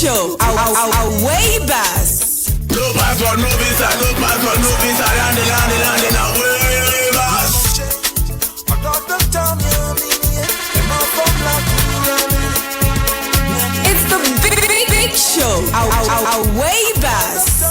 show. Away bass. No passport, no visa, no passport, no visa. Landing away bass. It's the big show. Away bass.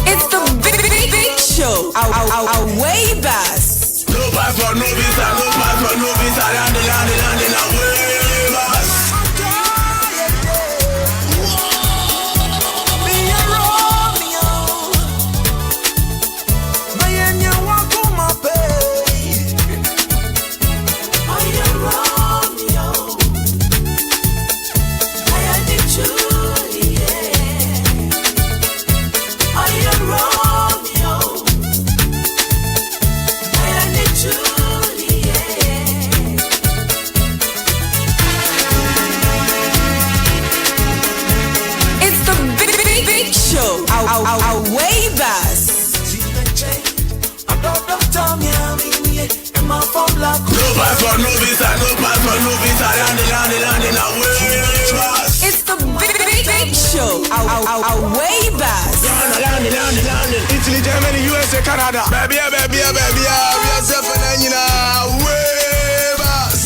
It's the big show. Away bass. No passport, no visa, no passport, no visa. Landing away bass. Away bass. No passport, no visa, no passport, no visa. Landing away bass. It's the big show. Away bass. Landing. Italy, Germany, USA, Canada. Baby, we are suffering, way bass.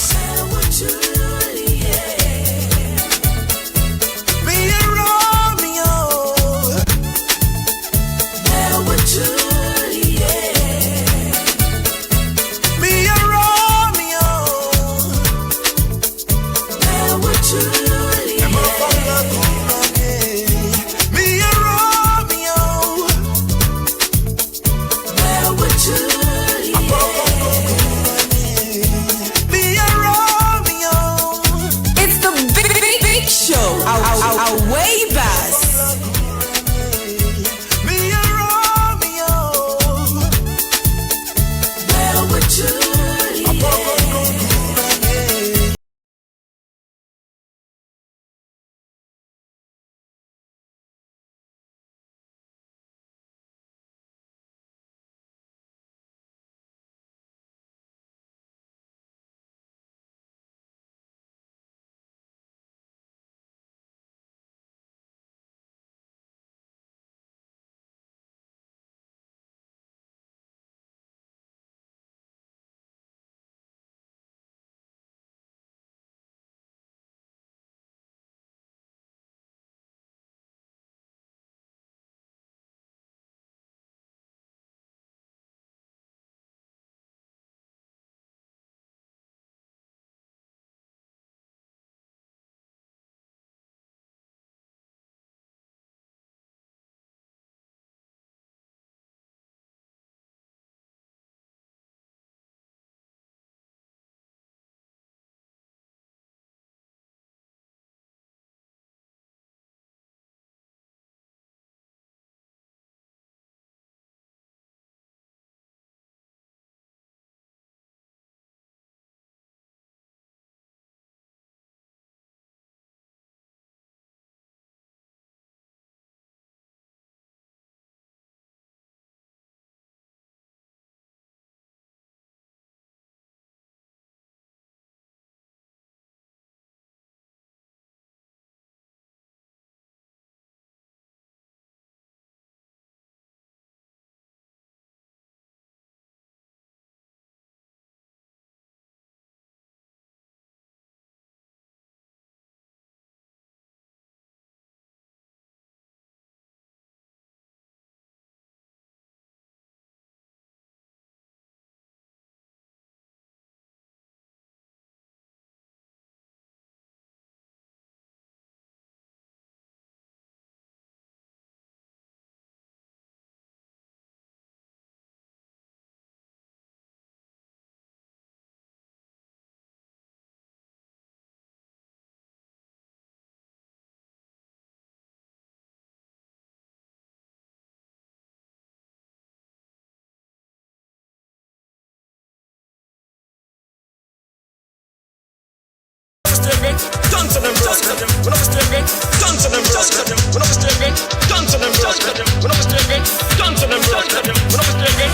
dance to them bros. When I was taken, dance to them bros. When I was taken, dance to them bros. When I was taken, dance to them bros. When I was taken.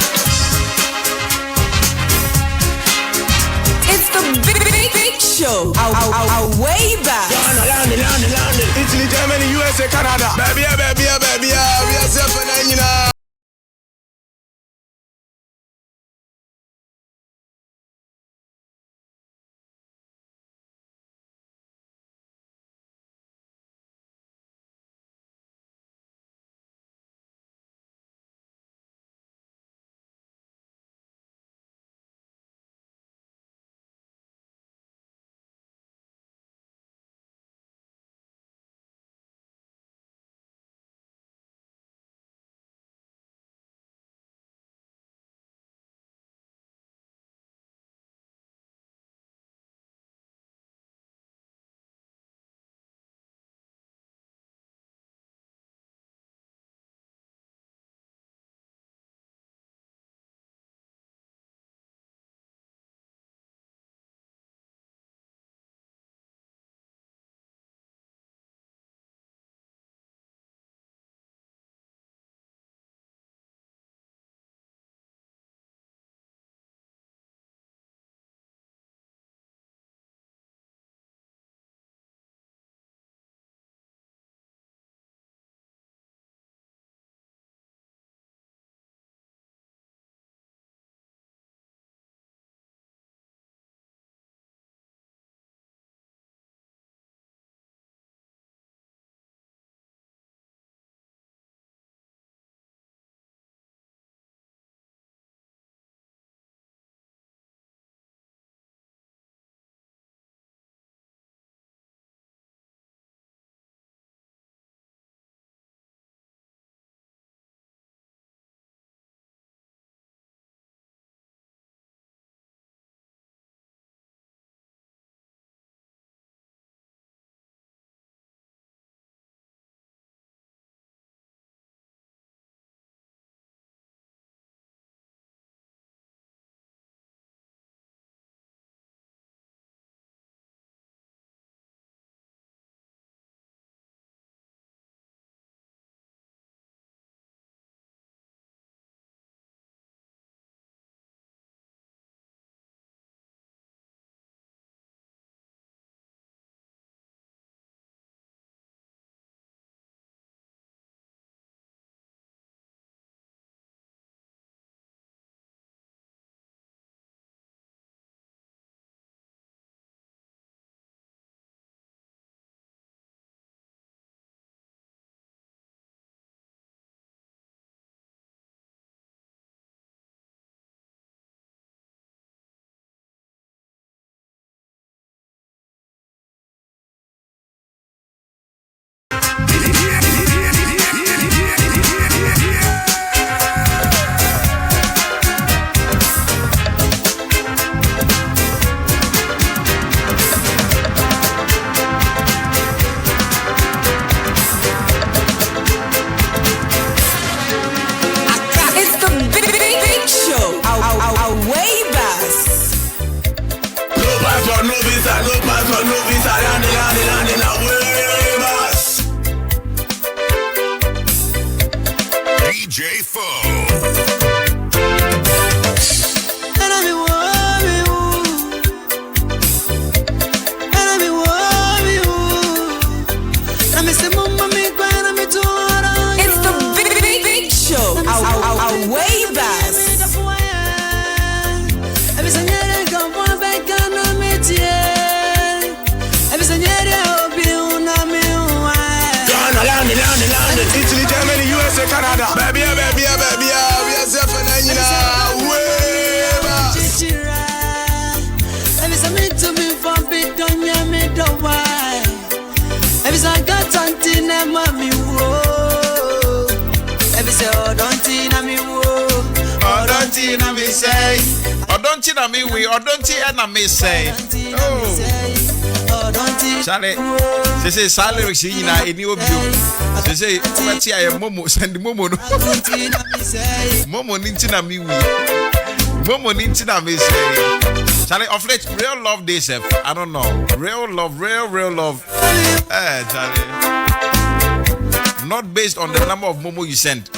It's the big show. Our way back. London. Italy, Germany, USA, Canada. Baby, we are self-and you know. Italy, Germany, USA, Canada. Baby, we are self-and you know. Charlie, they say salary in a new view. They say, I am Momo, send Momo. Momo Nintina me. Momo Nintina me say. Charlie, of late, real love days, I don't know. Real love. Charlie. Not based on the number of Momo you send.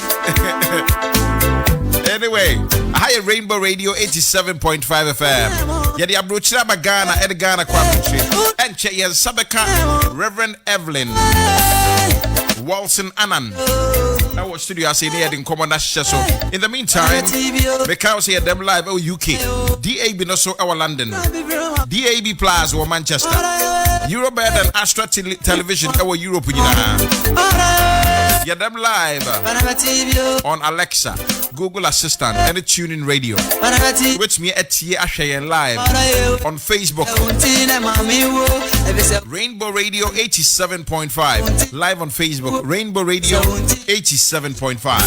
Anyway, I Rainbow Radio 87.5 FM. Yeah, the Abrochira Bagana, Edgana Quapuchi. And Cheya Sabeka, Reverend Evelyn Walson Annan. Our studio, I say, in Commander Sheso. In the meantime, because here them live our UK, DAB no so our London, DAB Plus or Manchester, Eurobed and Astra Television our Europe. Yeah, them live on Alexa, Google Assistant, and TuneIn Radio. Which me at live on Facebook. Rainbow Radio 87.5 live on Facebook. Rainbow Radio 87.5.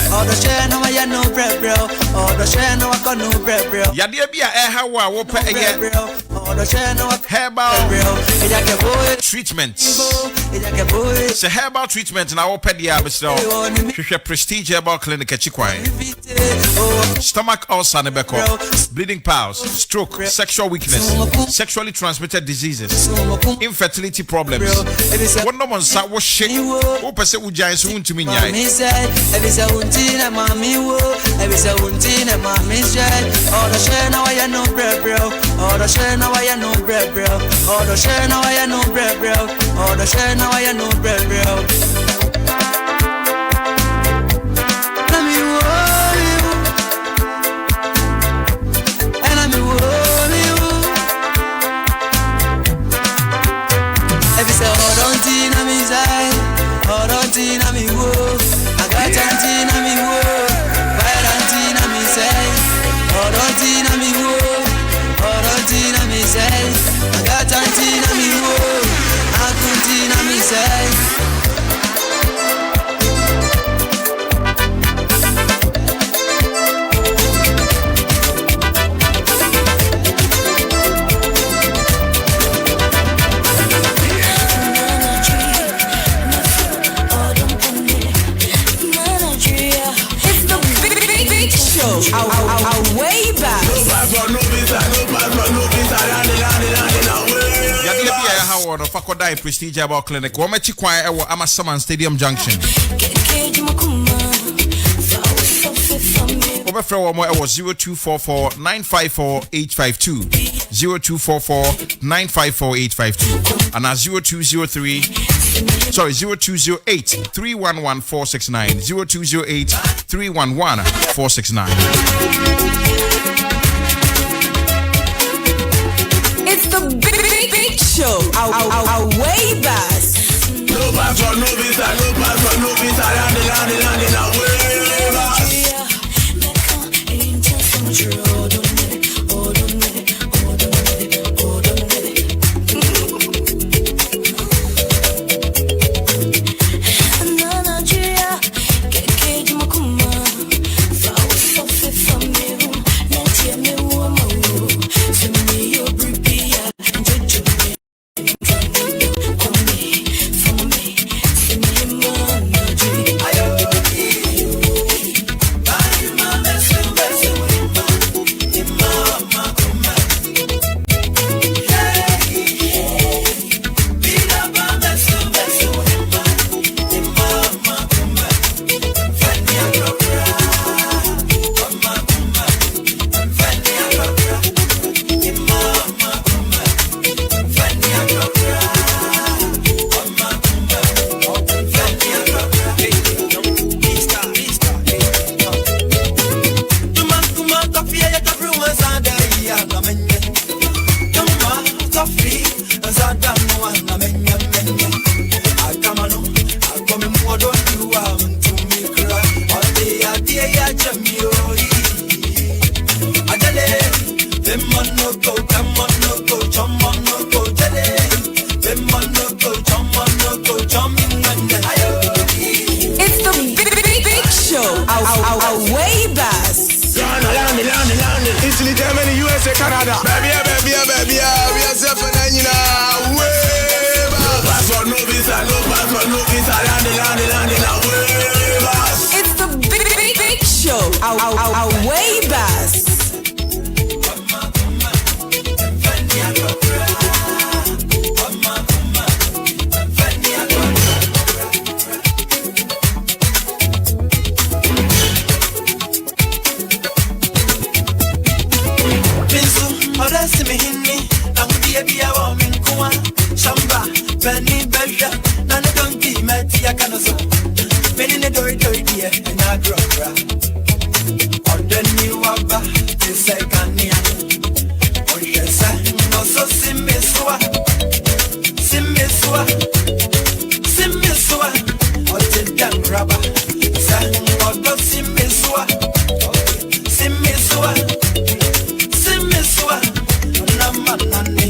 Yadebia Ehawa wope herbal treatments. Say herbal treatment na wope dia besro. Prestige Herbal Clinic Chikwai. Stomach ulcer nebeko, bleeding piles, stroke, sexual weakness, sexually transmitted diseases, infertility problems. What no one sa wo shit. Wo pese uja so untumi nyai. Way back. Fakoda Prestige Herbal Clinic. Womechi Kwai ewo Amasaman Stadium Junction. Overflow one more 0244 954 852 0244 954 852 and 0208 311 469 0208 311 469. It's the big show. Our way back. No pass for no visa, landing away. Italy, Germany, USA, Canada. Baby, we are safe and then way back. No passport, no visa, landing away. It's the big show. Our way back. Shamba, Penny Belga, and a donkey, Mattia Canoso. Penny the door, dear, and I grow. On the new Abba, the second year. On the sun, also Simisua. Simisua. Simisua. On the young rubber. San, on the Simisua. Simisua. Simisua. Namanani.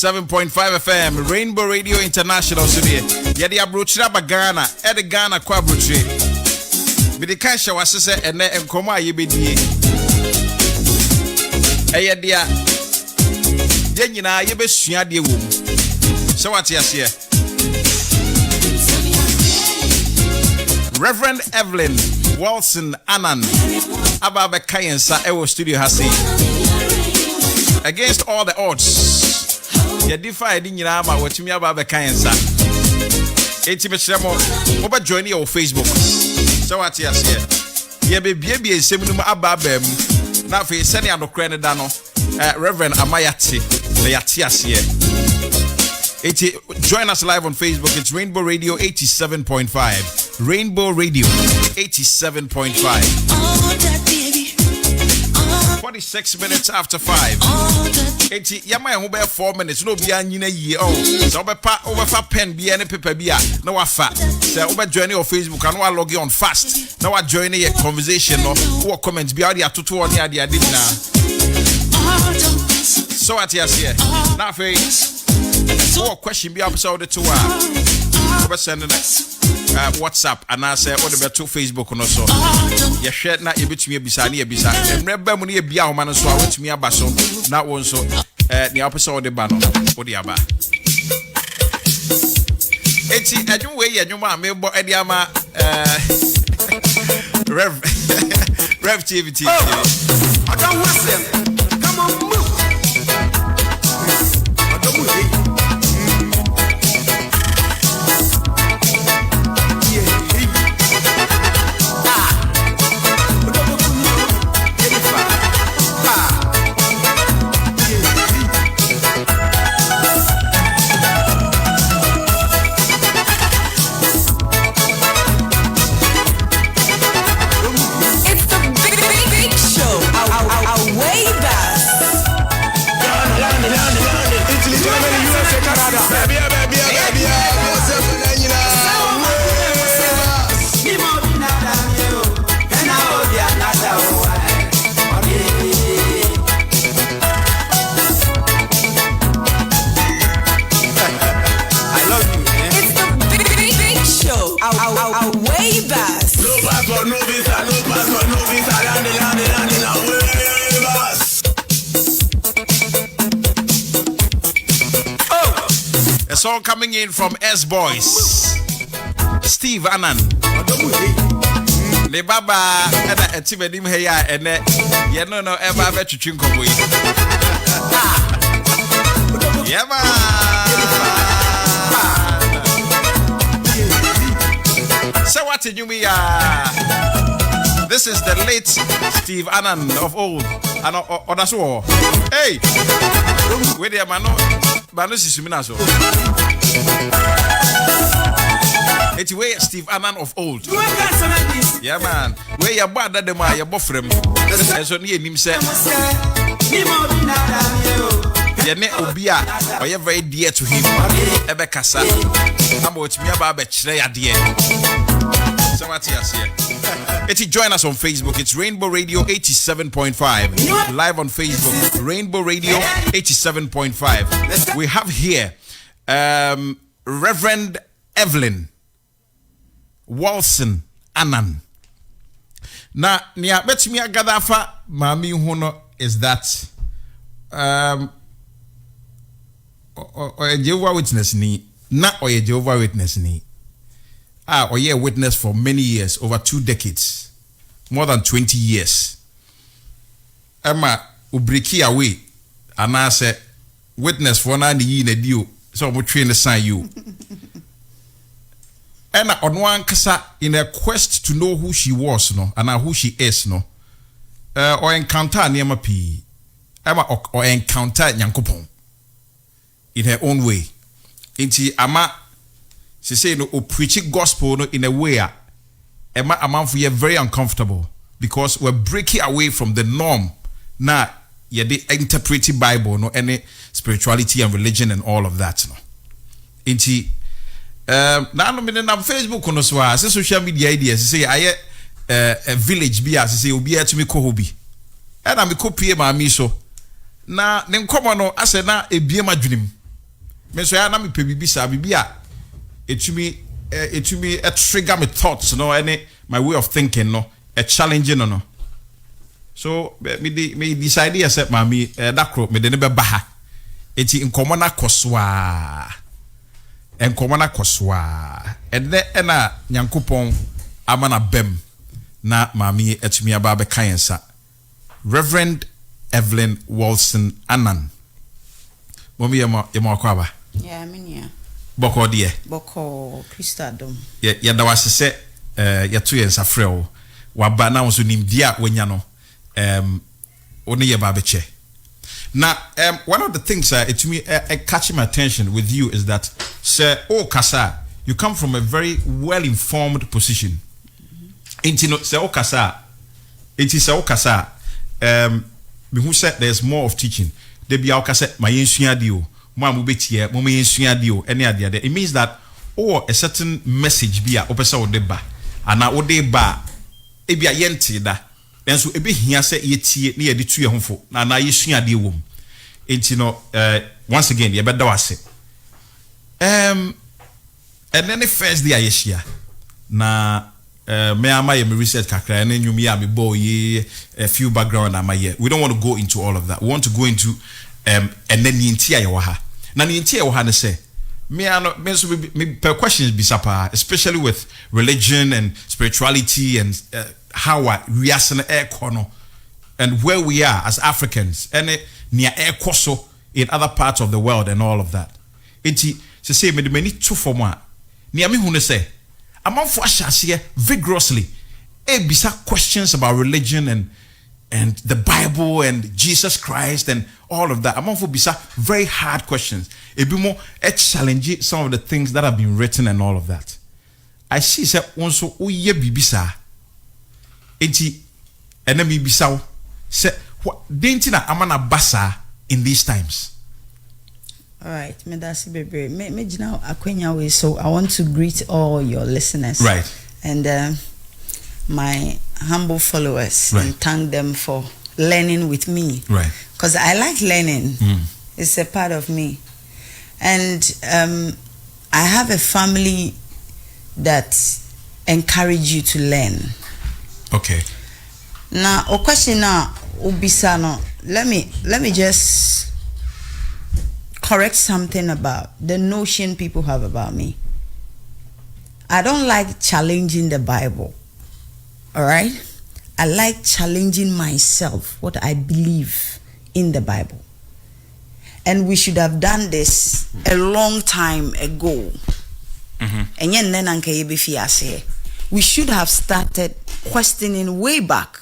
.5 FM, Rainbow Radio International Studio. Yadi abrochira bagana, ede Ghana kwa abrochire. Bidi kansha wasese ene enkomo ayebedie. Eyedia. Ye nyina yebesua de wom. So what yase? Reverend Evelyn Wilson Anan Ababe Kayensa ewo studio hasi. Against all the odds. Ya defy di nyina ma watumi aba be kan nsa enti me kyeremo mo ba join your Facebook so what you say ye be bie nsem no aba mu na afi sene anokre ne da no Reverend Amayati le yati ase enti join us live on Facebook. It's Rainbow Radio 87.5 Rainbow Radio 87.5 46 minutes after 5. Eti yama ho be 4 minutes no bia nyina yie so obepa overfa pen bia ne paper bia na wafa say obe join your Facebook and wa log on fast na wa join your conversation no wo comment bia dey atoto on ya dey na so at yes here na fe so question bia episode to obe send WhatsApp and I say what about to Facebook no so ye share na ye betumi ebisa na ye bisa emreba mu na ye bia ho ma no so a wetumi aba so na won so ni episode ba no wo di aba eti adwum we ye adwum a mebo edi ama Rev TVT I don't listen come on move I don't move song coming in from S Boys Steve Anan le baba ena etibedim he ya ene ye no eba be twitwi nkoboyi yema so what did you mean this is the late Steve Anan of old and that's all hey where the man Bano sisumina so. It's where Steve Anan of old. Yeah man. Where your bad that ma your bofrem. And so near him say Yene Obia, or you're very dear to him. Ebekasa, I'm watching me about Bechle at the end. Join us on Facebook. It's Rainbow Radio 87.5. Live on Facebook, Rainbow Radio 87.5. We have here Reverend Evelyn Walson Annan. Now, nia betimi agada fa mami hono is that or Jehovah Witness ni na or Jehovah Witness ni or a witness for many years, over 2 decades, more than 20 years. Emma ubriki away and I say witness for 90 years in a deal, so we train the sign you. And on one kasa in a quest to know who she was, no, and who she is, no, or encounter Niama P. Emma or encounter Nyankopon in her own way. Inti ama she say no preaching gospel no in a way Emma amount we are very uncomfortable because we're breaking away from the norm. Now yeah they interpreting Bible no any spirituality and religion and all of that no. Inti na no me na Facebook no so as social media ideas say aye a village bi as say obi atumi ko hobi e na me kopie ma mi so na ne nkomo no ase na ebie madwenem me so ya na me pe bibi sa bibi a etumi trigger my thoughts no any my way of thinking no a challenging no so me decide accept ma mi dakro me de ne be ba ha eti nkomo na koswa ede na Nyankopon amana bem na mami etumi aba be kansa Reverend Evelyn Walson Annan momi yema akwaba yeah minia boko de boko Christadom ya da wasese ya to yensa frɛ waba na so nimdia wanya no oni ye ba be che. Now, one of the things to me catching my attention with you is that, sir, Kasa, you come from a very well-informed position. Intino, sir, Kasa, it is Kasa. Who said there's more of teaching. They be Kasa, my insuadio, Mamu Betia, Mummy insuadio, any idea. It means that a certain message be a opesa odeba, and now odeba, it be a yenti da. And so ebe here say yeti near the tree home na yesua de wom enti once again you better was and then the first day ayeshia na me ama ye research kakra na nyumi ya me boy a few background am here. We don't want to go into all of that. We want to go into and then yenti aye ha na yenti aye ha ne say me per questions be sapa especially with religion and spirituality and how we are and where we are as Africans and near air koso in other parts of the world and all of that. Enti se say me de many two for one. Near me who say among for here vigorously bisa questions about religion and the Bible and Jesus Christ and all of that. Among for bisa very hard questions. It be more challenge some of the things that have been written and all of that. I see say also uye bibisa. Enti enemy bisaw say what dentina amana basa in these times. All right, me that's baby. Me jina akwenya we, so I want to greet all your listeners. Right. And my humble followers, right, and thank them for learning with me. Right. Because I like learning. It's a part of me. And I have a family that encourage you to learn. Okay. Now, a question now, Ubisano. Let me just correct something about the notion people have about me. I don't like challenging the Bible. All right? I like challenging myself, what I believe in the Bible. And we should have done this a long time ago. And we should have started questioning way back.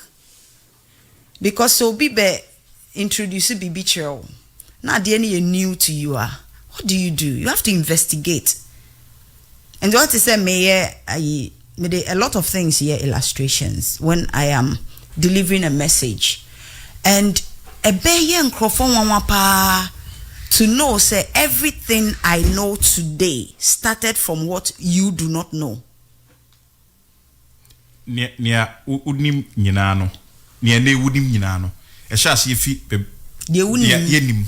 Because so Bibe introduce Bibi Chero. Now the any new to you are. What do? You have to investigate. And what is say may a lot of things here illustrations when I am delivering a message. And Ebeye nkrofo nwanwa pa to know say everything I know today started from what you do not know. Nia unim nyina no. Nia ne wudim nyina no. E sha se fi de wunim yenim.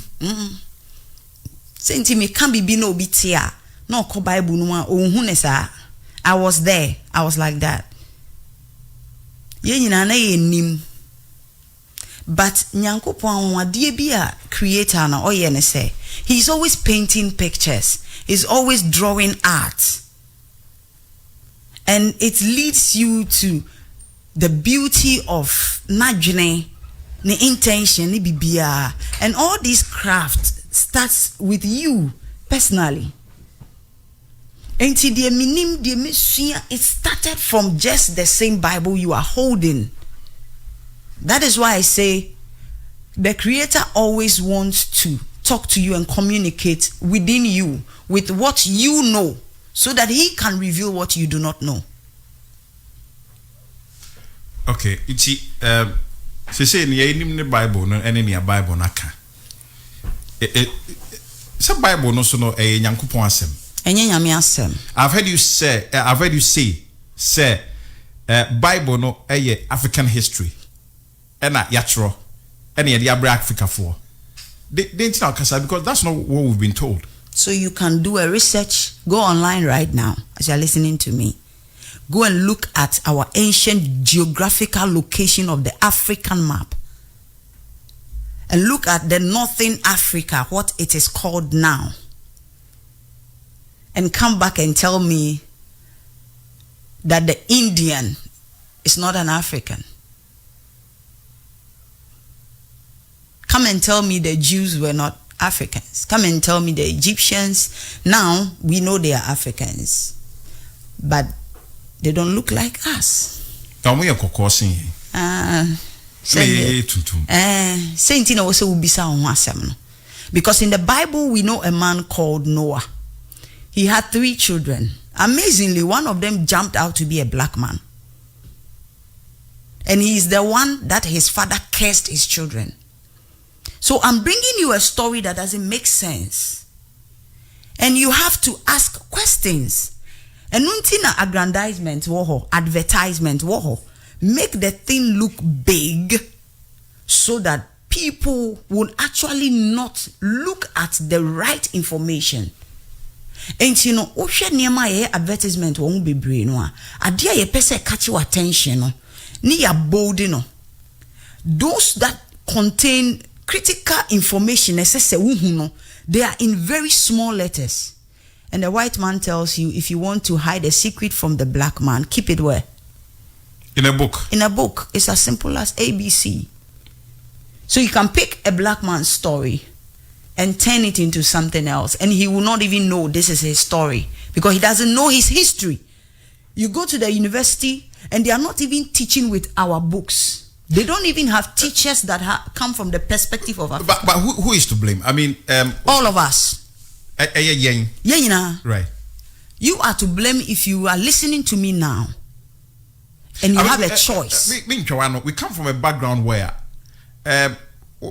Senti me kan bibi na obi tia na okọ Bible no a ohun ne sa. I was there. I was like that. Ye nyina na yenim. But Nyankopon wade bi a creator na oye ne say he's always painting pictures. He's always drawing art. And it leads you to the beauty of najne, the intention, the bibia, and all this craft starts with you personally. And it started from just the same Bible you are holding. That is why I say the Creator always wants to talk to you and communicate within you with what you know, so that he can reveal what you do not know. Okay, it's say ni enim ne Bible no ene ni Bible naka. Some Bible no so no Nyankopon asem. Enye nyame asem. I've heard you say Bible no African history. Ena yatro. Ena ye dia Africa for. They didn't know because that's not what we've been told. So you can do a research. Go online right now as you're listening to me. Go and look at our ancient geographical location of the African map. And look at the Northern Africa, what it is called now. And come back and tell me that the Indian is not an African. Come and tell me the Jews were not Africans. Come and tell me the Egyptians. Now we know they are Africans, but they don't look like us. Because in the Bible we know a man called Noah. He had 3 children. Amazingly, one of them jumped out to be a black man. And he is the one that his father cursed his children. So I'm bringing you a story that doesn't make sense. And you have to ask questions. And untina aggrandizement woho, advertisement woho, make the thing look big so that people would actually not look at the right information. And you know, ohwe niema ye advertisement wo bebre no a ade ye pese catch your attention no ni ya bold no. Those that contain critical information, they are in very small letters. And the white man tells you, if you want to hide a secret from the black man, keep it where? In a book. In a book. It's as simple as ABC. So you can pick a black man's story and turn it into something else. And he will not even know this is his story because he doesn't know his history. You go to the university and they are not even teaching with our books. They don't even have teachers that come from the perspective of Africa. But who is to blame? I mean, all of us. Right. You are to blame if you are listening to me now, and you have a choice. We come from a background where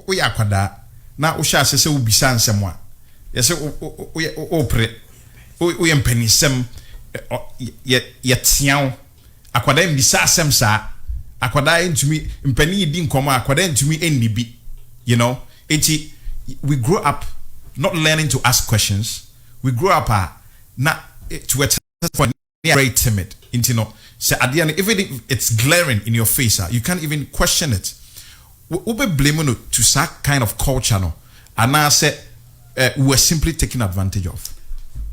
we are kwada na usha se ubisa nsɛm a yɛsɛ opre o yɛmpanisɛm yɛtiaw akwada mbisa asɛm saa akwada ntumi mpani di nkɔmɔ akwada ntumi ennibi, you know. We grow up not learning to ask questions. We grow up not to a point very timid. You know, so at the end, even if it's glaring in your face, you can't even question it. We be blaming to some kind of culture, no, and I say we're simply taking advantage of.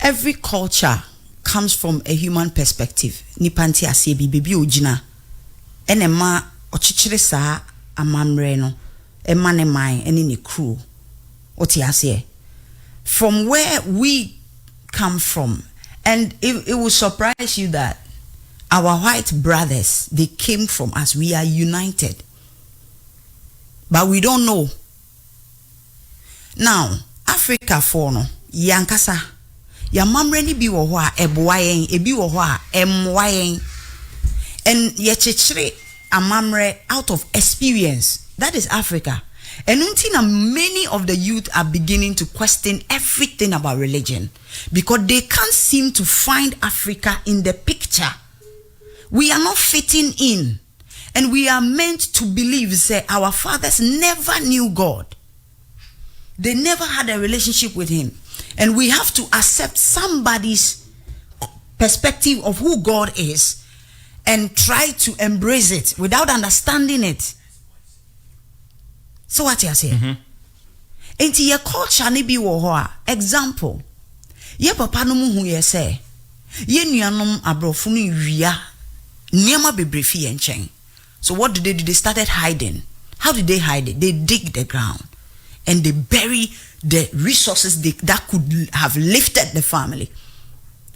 Every culture comes from a human perspective. Nipanti asebi baby ojina, enema ochichire sa amamre no, ema ne mai eni ne crew, oti ase. From where we come from, and it will surprise you that our white brothers, they came from us. We are united. But we don't know. Now, Africa for no, yankasa, ya mamre ni bi wo ho a eboayen, ebi wo ho a emwayen. And ye chichire amamre out of experience. That is Africa. And until many of the youth are beginning to question everything about religion because they can't seem to find Africa in the picture. We are not fitting in, and we are meant to believe that our fathers never knew God. They never had a relationship with him, and we have to accept somebody's perspective of who God is and try to embrace it without understanding it. So what you say? Enti ye culture ni bi wo ho a example. Ye papa no mu hu ye say ye nuanom abrofo no wia niema bebrefi ye nchen. So what did they do? They started hiding. How did they hide it? They dig the ground and they bury the resources that could have lifted the family.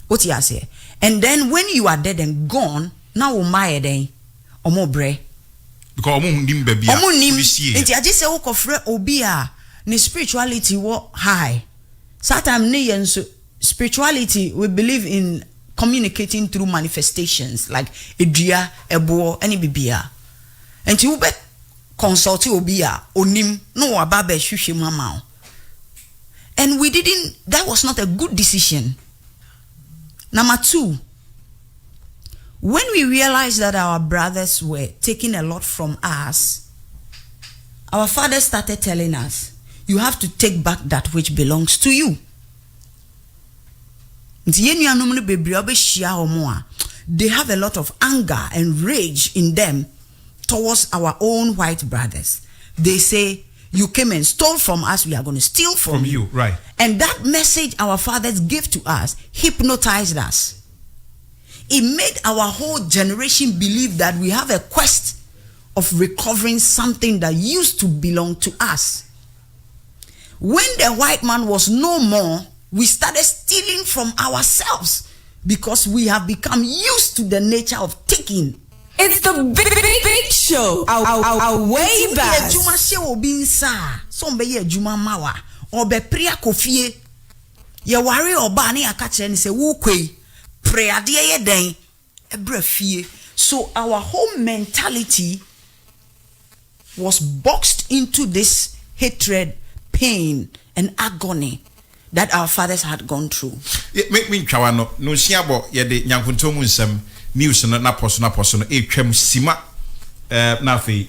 What you say? And then when you are dead and gone, now umaye den omo bre. Because omo ndim baby omo nim nti age se wo kofre obi a ne spirituality wo high. Satam ne yenso spirituality, we believe in communicating through manifestations like edua ebo any bibia. Nti wo be consult obi a onim no aba be hwehwe mama. And we didn't, that was not a good decision. Number 2, when we realized that our brothers were taking a lot from us, our father started telling us, you have to take back that which belongs to you. They have a lot of anger and rage in them towards our own white brothers. They say, you came and stole from us, we are going to steal from you. Right. And that message our fathers gave to us hypnotized us. It made our whole generation believe that we have a quest of recovering something that used to belong to us. When the white man was no more, we started stealing from ourselves because we have become used to the nature of taking. It's the big show. Our way back. Juma she obi nsa. Some be ye juma mawa. Obe prayer kofie. Ye ware oba ne aka kire ni se wo kwei. Prayer de ye den. Ebra fie. So our whole mentality was boxed into this hatred, pain, and agony that our fathers had gone through. Make me chawano. No siabo ye de nyankuntomu nsem. News na poso etwam sima na fe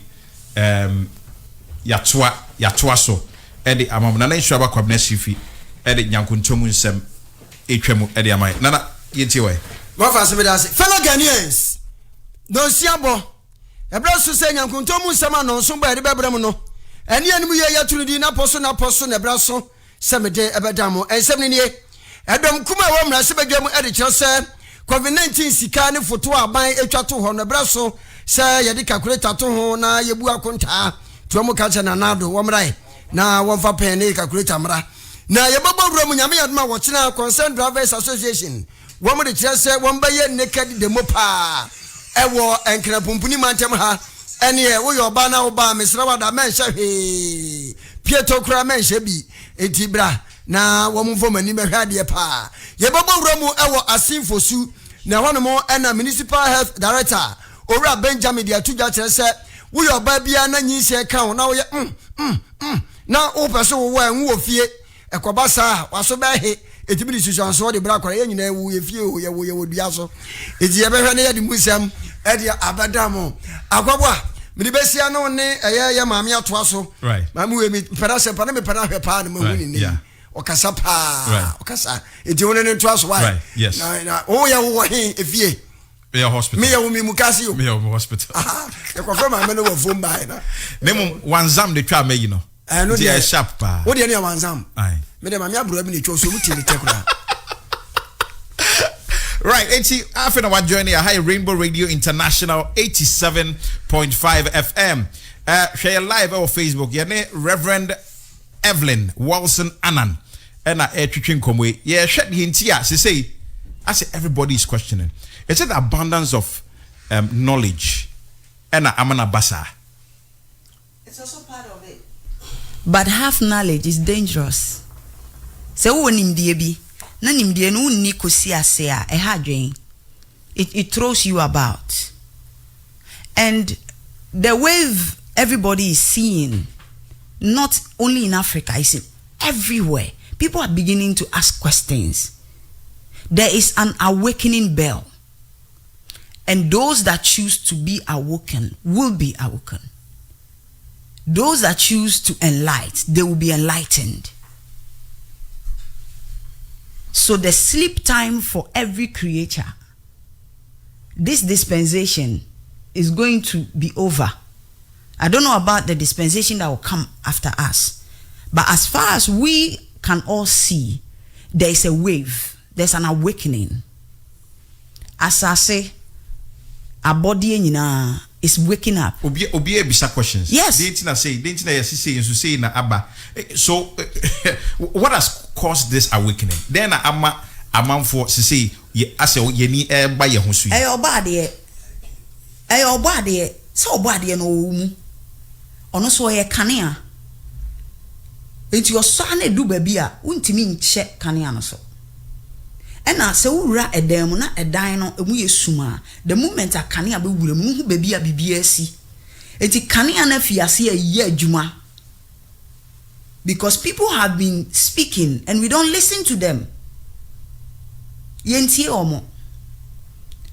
yatoa so e de amamna na nsuaba kwabna sifi e de nyankuntomu nsem etwam e de amai nana yenti we mo fa se be da se fellow Ghanaians no siabo e bra so se nyankuntomu nsem anonso ba e de bebram no ene anim ye yaturu di na poso na bra so se me de ebedam ensem ne nie edom kuma wo mra se bedwam e de kire se COVID-19 sika ne foto aban etwa to ho no braso se ye de calculator to ho na yebu akonta to mo ka na nado wo mrai na wo fa pen ne calculator mra na ye babo wura mu nyame yadma wo kina Concerned Drivers Association wo mo de kire se wo mba ye naked demo pa ewo enkra pumpuni mantem ha ene ye wo yo ba na wo ba mesra wada menhye he pieto kura menhye bi etibra na wo mfo mani mehwade pa ye babo wura mu ewo asinfosu na hono mo ena Municipal Health Director owura Benjamin dia tuja kire se wo yo ba bia na nyinse ka ho na wo ye na wo pese wo wa enwo fie ekoba sa waso ba he etibiri susuanso de bra kwara ye nyina ewu ye fie o ye wo dua so eti ye behwe na ye de musam e de abadamo akwabwa me besia no ne ye maami atoa so right maami we me pera se pa na me pera hwe pa na mahuni ni okasa pa okasa eti wona ne toa so why right yes na o ye wo he efie me hospital me ye wo mi mukasi o me ye hospital e kwa fa maami no wo fom bai na nemu wanzam de twa me yi no no dia sharp pa wo de ne wanzam ai me de maami aburo bi ne twa so muti ne tekura. Right, after our journey, High Rainbow Radio International 87.5 FM. Share live on Facebook. Yane Reverend Evelyn Wilson Annan. And Twitching Komwe. Yeah, shed hintia. She say, I say everybody is questioning. It's the abundance of knowledge. And Amana Basa. It's also part of it. But half knowledge is dangerous. So when in DB. It throws you about. And the wave everybody is seeing, not only in Africa, it's in everywhere. People are beginning to ask questions. There is an awakening bell. And those that choose to be awoken will be awoken. Those that choose to enlighten, they will be enlightened. So the sleep time for every creature, this dispensation is going to be over. I don't know about the dispensation that will come after us. But as far as we can all see, there is a wave. There's an awakening. As I say, our body is waking up. Obi ebisa questions. Yes. Say na aba. So what has caused this awakening? Then amam for say as ye ni ba ye ho so. Obade so obade no mu. Ono so ye kanea. Enti osa na du ba bia untimi nche kanea no so. Ena se wura edan mu na edan no emu yesuma. The moment a kanea be wura mu hu ba bia bibia si. Enti kanea na fiase ye adwuma. Because people have been speaking and we don't listen to them. Yentie omo.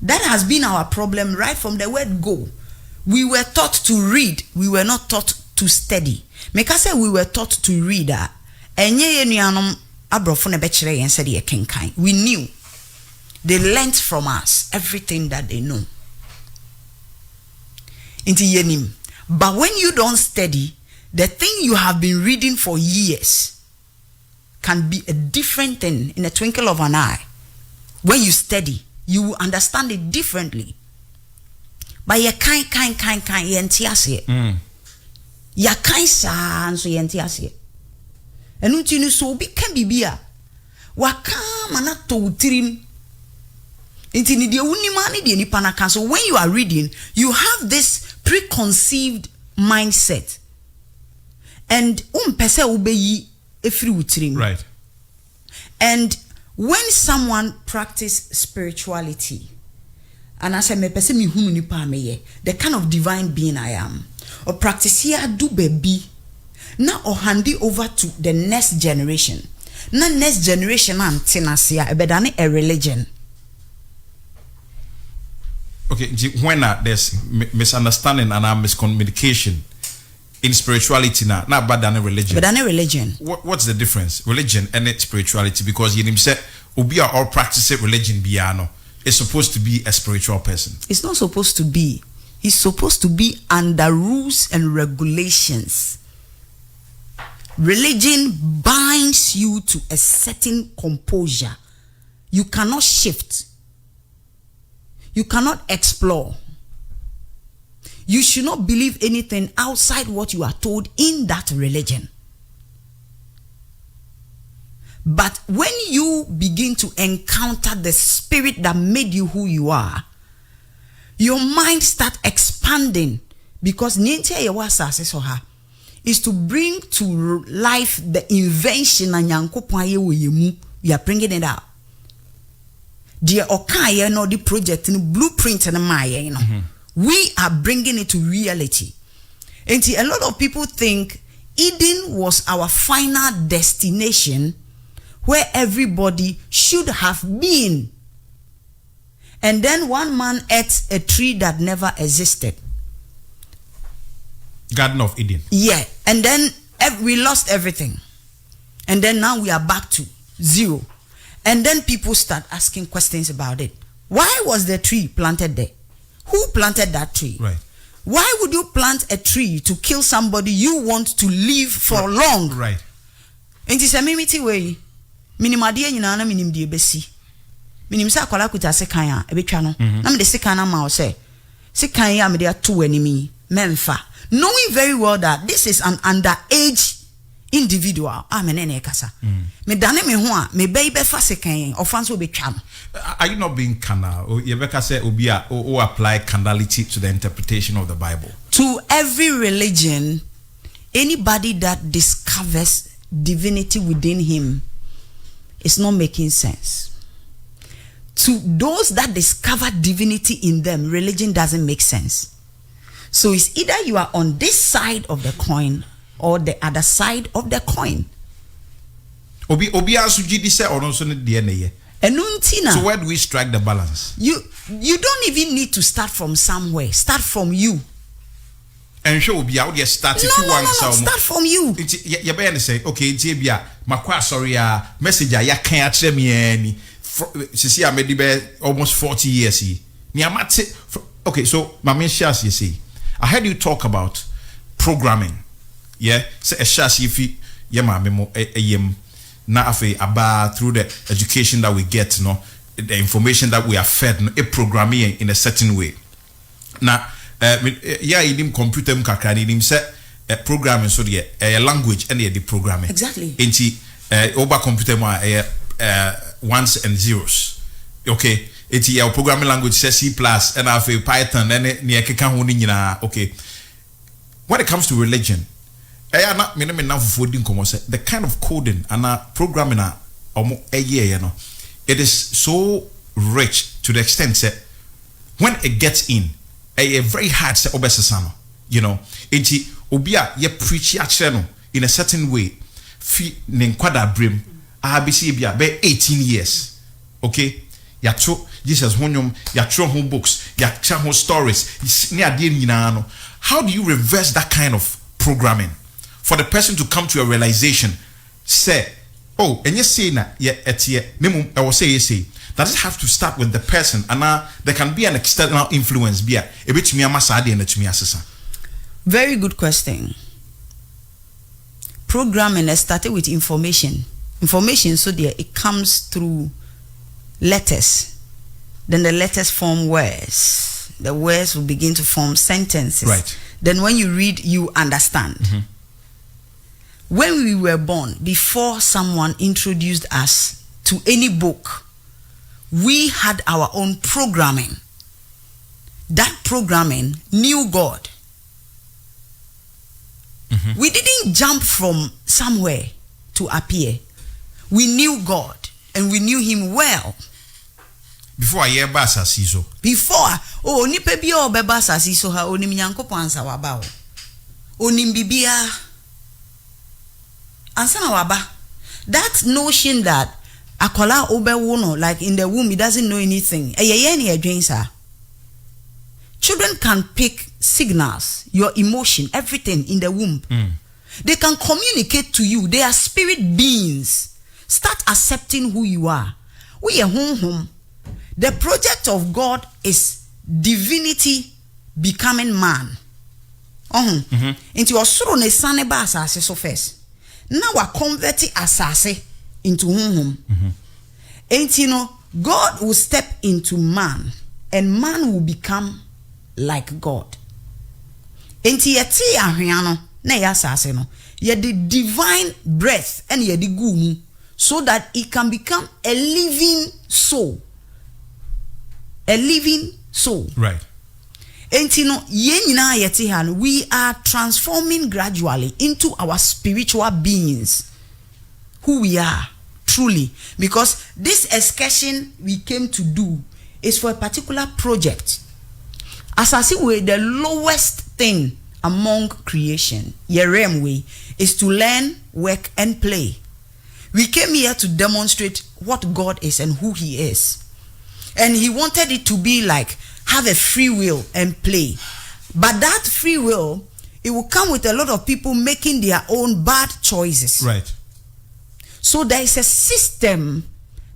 That has been our problem right from the word go. We were taught to read. We were not taught to study. Make us say we were taught to read. We knew. They learnt from us everything that they know. But when you don't study, the thing you have been reading for years can be a different thing in a twinkle of an eye. When you study, you will understand it differently. But ya kind yentiase. Ya kind sa so yentiase. And untinu so bi kan bibia. Waka mana to utirim. Intini de unima ni de nipa na kan. So when you are reading, you have this preconceived mindset. And pese ubeyi efri utirim. Right. And when someone practice spirituality, and as I me pese mi hunu nipa ameye, the kind of divine being I am, or practice here do baby, now or handy over to the next generation. Na next generation am tenasia ebedane a religion. Okay, when there's misunderstanding and miscommunication in spirituality now, not bad than a religion. But than a religion. What's the difference? Religion and spirituality, because you said Obi are all practicing religion biano. It's supposed to be a spiritual person. It's not supposed to be. It's supposed to be under rules and regulations. Religion binds you to a certain composure. You cannot shift. You cannot explore. You should not believe anything outside what you are told in that religion. But when you begin to encounter the spirit that made you who you are, your mind starts expanding, because is to bring to life the invention and we are bringing it out. The okaya no the project in blueprint and maya, we are bringing it to reality. And a lot of people think Eden was our final destination where everybody should have been. And then one man ate a tree that never existed. Garden of Eden. Yeah. And then we lost everything. And then now we are back to zero. And then people start asking questions about it. Why was the tree planted there? Who planted that tree? Right. Why would you plant a tree to kill somebody you want to live for long? Right. In this amity way, minimadi nyina minim die besi. Minim sa kwala kuta sekan a ebetwa no. Na me de sekan na ma o say. Sekan ya me de ato animi memfa. Knowing very well that this is an underage individual. Me kasa. Me dane me ho a me be fa sekan ofanso betwa no. Are you not being carnal? Yebeka say obi a o apply carnality to the interpretation of the Bible. To every religion, anybody that discovers divinity within him is not making sense. To those that discover divinity in them, religion doesn't make sense. So it's either you are on this side of the coin or the other side of the coin. Obi asu gidi say ono so ne de na ye. So where do we strike the balance? You don't even need to start from somewhere. Start from you. And show be out there start if you want no, start from you. You better say okay ntie bia makwa sorry message ya kan akire me ani sisi amedi be almost 40 years he. Okay, so Mama Shas, you see, I heard you talk about programming. Yeah, so a Shas if you memo na afe about through the education that we get, no, the information that we are fed, no, a programming in a certain way. Now, yeah, in computer kakra in him say programming so the language and the programming. Exactly. Inti over computer ones and zeros. Okay. It's your programming language says C++ and I have Python and okay. When it comes to religion, the kind of coding and programming it is so rich to the extent that when it gets in, very hard to obesasano. You know, it's obia ye preach in a certain way. Fi ninkwada brim, abc bia be 18 years. Okay. Yacho Jesus honyum yatro home books yatro home stories ni ade nyina no. How do you reverse that kind of programming for the person to come to a realization say oh enye say na ye etie nemu e wo say say does it have to start with the person and there can be an external influence bia ebetumi amasa ade na tumi asesa. Very good question. Programming started with information so there it comes through letters. Then the letters form words. The words will begin to form sentences. Right. Then when you read, you understand. Mm-hmm. When we were born, before someone introduced us to any book, we had our own programming. That programming knew God. Mm-hmm. We didn't jump from somewhere to appear. We knew God and we knew Him well. Before I hear basasi so. Before nipa bi o be basasi so ha onim Nyankopon ansa waba o. Onim bibia ansa na waba. That notion that akola obewo no like in the womb he doesn't know anything. Eyeye na edwensa. Children can pick signals, your emotion, everything in the womb. They can communicate to you. They are spirit beings. Start accepting who you are. We are home. The project of God is divinity becoming man. Into osoro ne sane ba asase so first. Now we convert asase into home. And God will step into man and man will become like God. Enti yeti ahweano na ya asase no ye the divine breath and ye the gumu so that it can become a living soul. A living soul. Right. Enti no ye nyina yeti ha no we are transforming gradually into our spiritual beings who we are truly, because this excursion we came to do is for a particular project. As I see, the lowest thing among creation, Yerem way, is to learn, work, and play. We came here to demonstrate what God is and who He is. And He wanted it to be like, have a free will and play. But that free will, it will come with a lot of people making their own bad choices. Right. So there is a system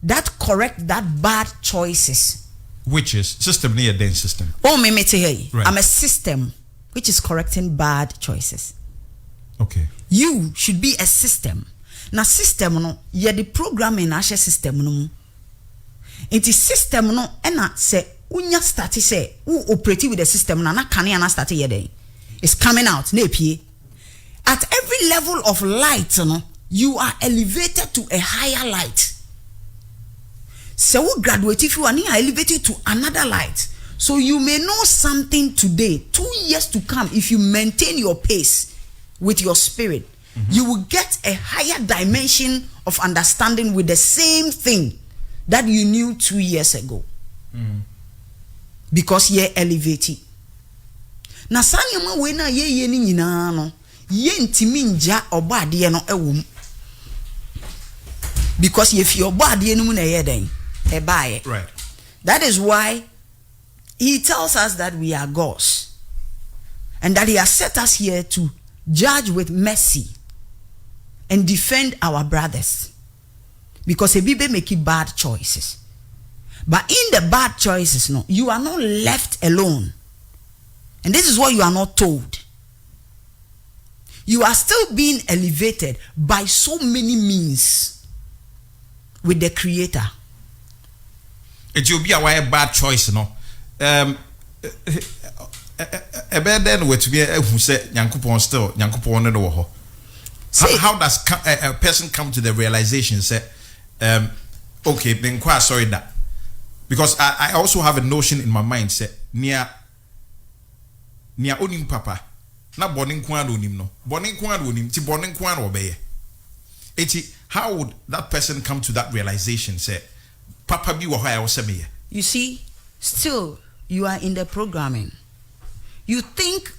that corrects that bad choices. Which is system near dense system. Oh, me hey. Right. I'm a system which is correcting bad choices. Okay. You should be a system. Na system no, ye the programming ashe system no. Inti system no, ena se unya start se u operate with the system na kane ana start ye den. It's coming out na pie. At every level of light no, you are elevated to a higher light. So we graduate if you are elevated to another light. So you may know something today, 2 years to come, if you maintain your pace with your spirit, you will get a higher dimension of understanding with the same thing that you knew 2 years ago. Because you're elevated. Na sanyama we na ye ni nyina no, yentimi nja obade no ewom because if your body no mu na yeden e bae. Right. That is why he tells us that we are gods and that he has set us here to judge with mercy and defend our brothers, because Ebibe make bad choices. But in the bad choices, no, you are not left alone. And this is what you are not told. You are still being elevated by so many means with the Creator. It will be a bad choice, no. A bad then with me who said Yankupon still Yankupon no ho. How does a person come to the realization say okay, been quite sorry that, because I also have a notion in my mind say near onim papa na boning kwan onim no boning kwan onim ti boning kwan obeye. How would that person come to that realization say papa bi wo ha say me? You see, still you are in the programming. You think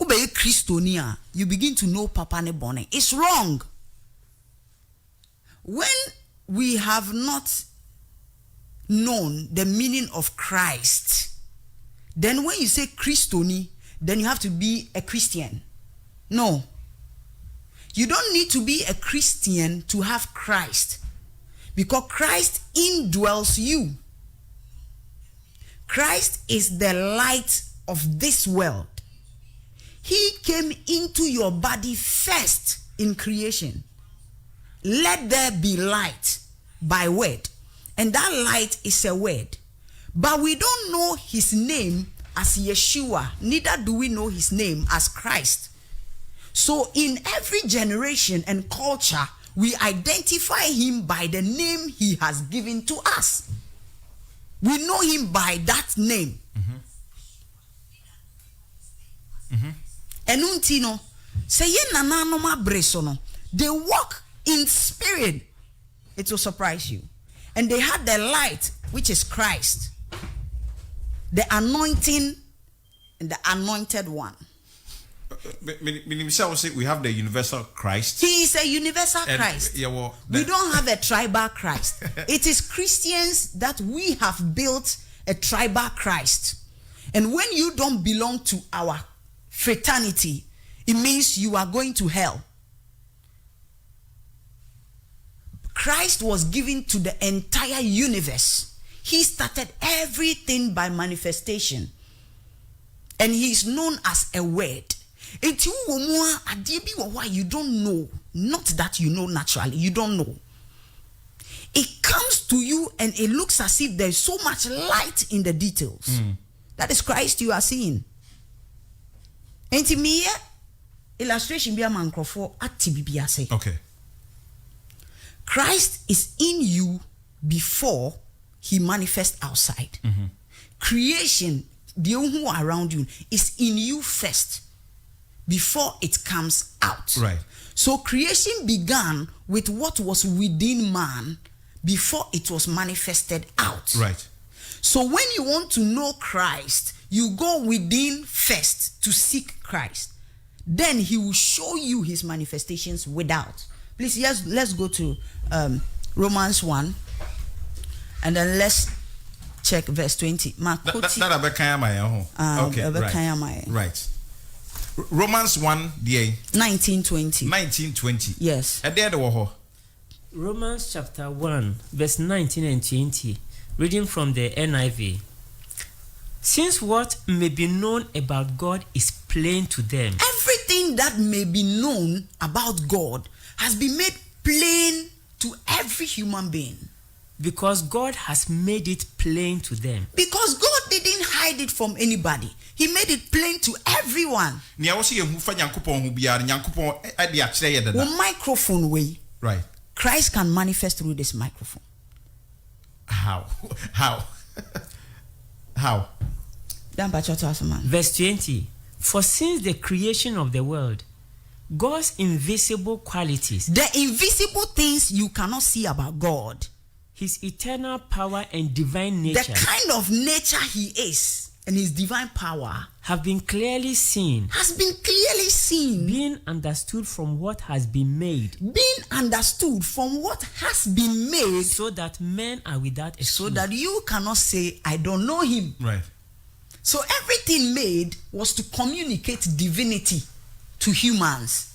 obey Christonia, you begin to know papa ne boning. It's wrong. When we have not known the meaning of Christ, then when you say Christoni, then you have to be a Christian. No. You don't need to be a Christian to have Christ, because Christ indwells you. Christ is the light of this world. He came into your body first in creation. Let there be light by word. And that light is a word. But we don't know his name as Yeshua. Neither do we know his name as Christ. So in every generation and culture, we identify him by the name he has given to us. We know him by that name. Enuntino, say ye nananoma bresono. They walk in spirit. It will surprise you. And they had the light, which is Christ, the anointing and the anointed one. We have the universal Christ. He is a universal Christ. We don't have a tribal Christ. It is Christians that we have built a tribal Christ. And when you don't belong to our fraternity, it means you are going to hell. Christ was given to the entire universe. He started everything by manifestation. And he is known as a word. You don't know. Not that you know naturally. You don't know. It comes to you and it looks as if there is so much light in the details. That is Christ you are seeing. Intimate illustration be a man say. Okay. Christ is in you before he manifests outside. Creation, the who are around you, is in you first before it comes out. Right. So creation began with what was within man before it was manifested out. Right. So when you want to know Christ, you go within first to seek Christ. Then he will show you his manifestations without. Please, yes, let's go to Romans 1, and then let's check verse 20. Okay, right. Romans 1, 19:20. 19:20. Yes. And there the Romans chapter 1, verse 19 and 20, reading from the NIV. Since what may be known about God is plain to them. Everything that may be known about God has been made plain to every human being. Because God has made it plain to them. Because God didn't hide it from anybody. He made it plain to everyone. Microphone way. Right. Christ can manifest through this microphone. How? How? Verse 20. For since the creation of the world, God's invisible qualities, the invisible things you cannot see about God, his eternal power and divine nature, the kind of nature he is, and his divine power have been clearly seen, has been clearly seen, being understood from what has been made, so that men are without excuse. So that you cannot say, I don't know him. Right. So everything made was to communicate divinity to humans.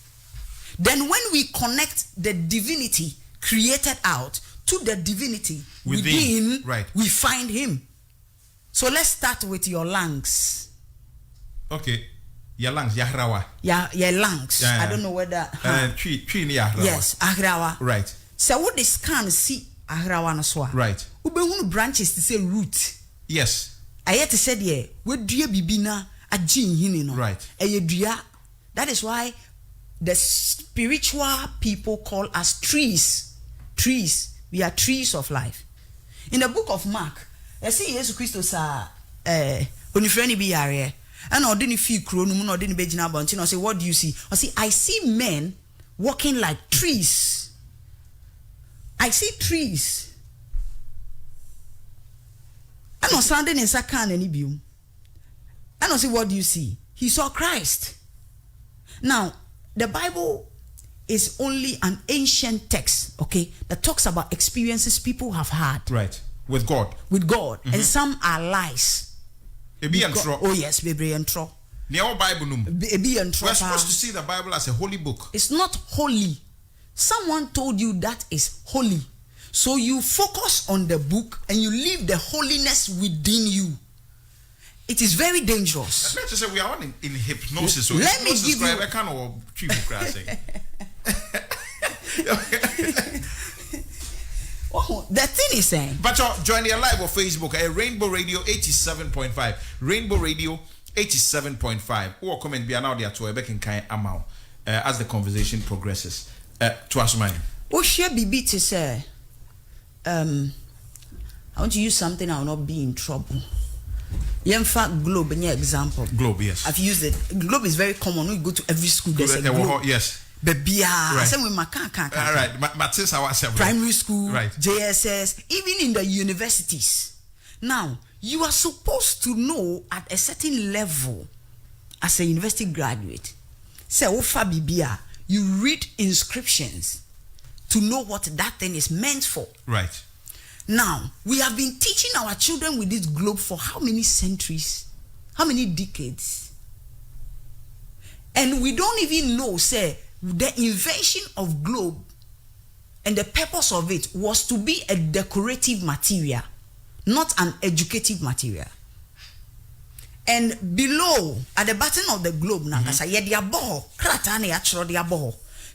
Then when we connect the divinity created out to the divinity within, right, we find him. So let's start with your lungs. Okay. Your lungs, yahrawa. Your lungs. Yeah. I don't know whether. Tree ni yahrawa. Yes, ahrawa. Right. So what the scan see ahrawa no so. Right. Ubehunu branches to say root. Yes. Ayete said ye, we dua bibina ajin hini no. Right. Dua. That is why the spiritual people call us trees. Trees. We are trees of life. In the book of Mark, I see Jesus Christ sa onifreni bi yare. And I didn't feel crown, no didn't be about. I say, what do you see? I see men walking like trees. I see trees. I know standing in Sakan and Ibium. I don't see, what do you see? He saw Christ. Now, the Bible is only an ancient text, okay, that talks about experiences people have had. Right. With God. With God. And some are lies. Oh yes, baby and tro. We're supposed to see the Bible as a holy book. It's not holy. Someone told you that is holy. So you focus on the book and you leave the holiness within you. It is very dangerous. Let's just say we are in hypnosis. So let me give you. Oh, the thing is saying. But join your live on Facebook at Rainbow Radio 87.5. Rainbow Radio 87.5. Or comment be now there to a back in kind amount as the conversation progresses. To us, mine. Oh, share BB to say. I want to use something I will not be in trouble. In fact, Globe, any example. Globe, yes. I've used it. Globe is very common. When you go to every school, there's a Globe. Yes. Baby, right. All right. Primary school, right. JSS, even in the universities. Now, you are supposed to know at a certain level as a university graduate. Say, Bibia, you read inscriptions to know what that thing is meant for. Right. Now, we have been teaching our children with this globe for how many centuries? How many decades? And we don't even know, say, the invention of globe and the purpose of it was to be a decorative material, not an educative material. And below, at the bottom of the globe,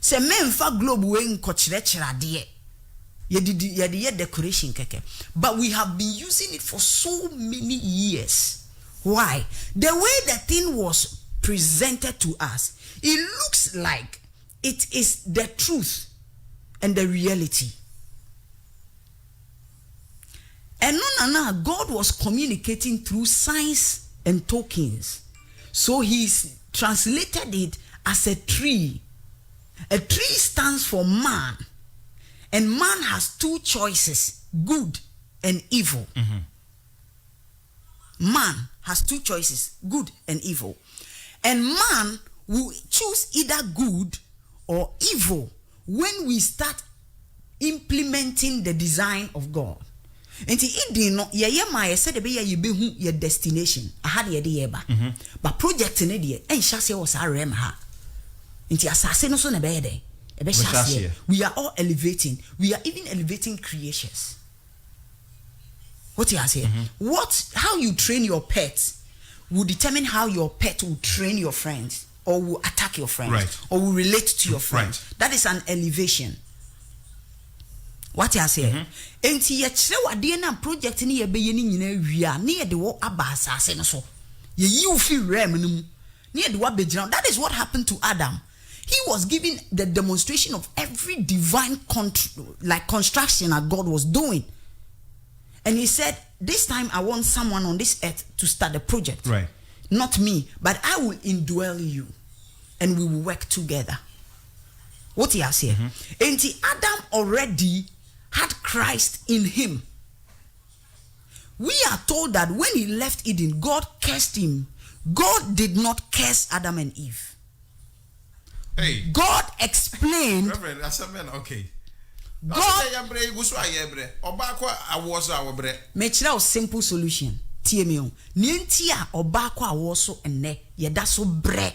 say menfa globe wen decoration keke. But we have been using it for so many years. Why? The way the thing was presented to us, it looks like it is the truth and the reality. And no, God was communicating through signs and tokens. So he's translated it as a tree. A tree stands for man. And man has two choices, good and evil. Man has two choices, good and evil. And man will choose either good or evil when we start implementing the design of God. And said your destination. I had the but project in it and Shassia was our into assassin so we are all elevating. We are even elevating creations. What you are saying? How you train your pet will determine how your pet will train your friends, or will attack your friends, right, or will relate to your friends. Right. That is an elevation. What you are saying? And ye na project ni ye be ye ni nyina wia na ye de wo aba asase no so. Ye you feel rem no mu. Na ye de wo abegina. That is what happened to Adam. He was given the demonstration of every divine construction that God was doing. And he said, this time I want someone on this earth to start the project. Right. Not me, but I will indwell you and we will work together. What he has here. And Adam already had Christ in him. we are told that when he left Eden, God cursed him. God did not curse Adam and Eve. Hey. God explained. Reverend, okay. God. Make a simple solution. TMO. Nientia obako awoso ene yeda so bre.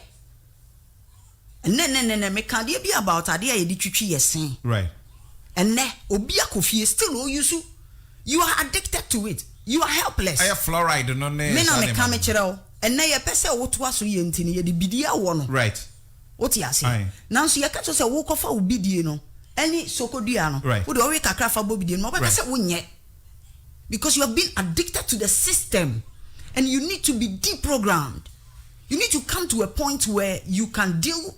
Ne me can dey be about ade ye di twitwi yesen. Right. Ene obi akofie still o use you are addicted to it. You are helpless. I have fluoride no ne. Me na me ka me kire o. Ene ye pese woto aso ye ntini ye di bidie wo no. Right. What you say? Now so you catch us a walk off will be no any sokodia no. Right. Would always a craft for bobby no, but I said won't because you have been addicted to the system and you need to be deprogrammed. You need to come to a point where you can deal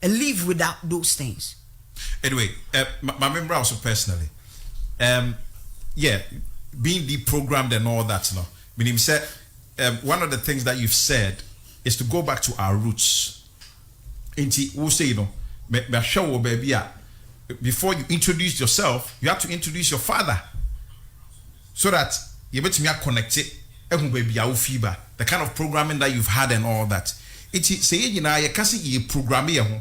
and live without those things. Anyway, my member also personally, yeah, being deprogrammed and all that, no. Meaning, said one of the things that you've said is to go back to our roots. Inti, we'll say, you know, me show baby, before you introduce yourself, you have to introduce your father, so that you bet me connected. Baby, the kind of programming that you've had and all that. It's say you know you can't see you programming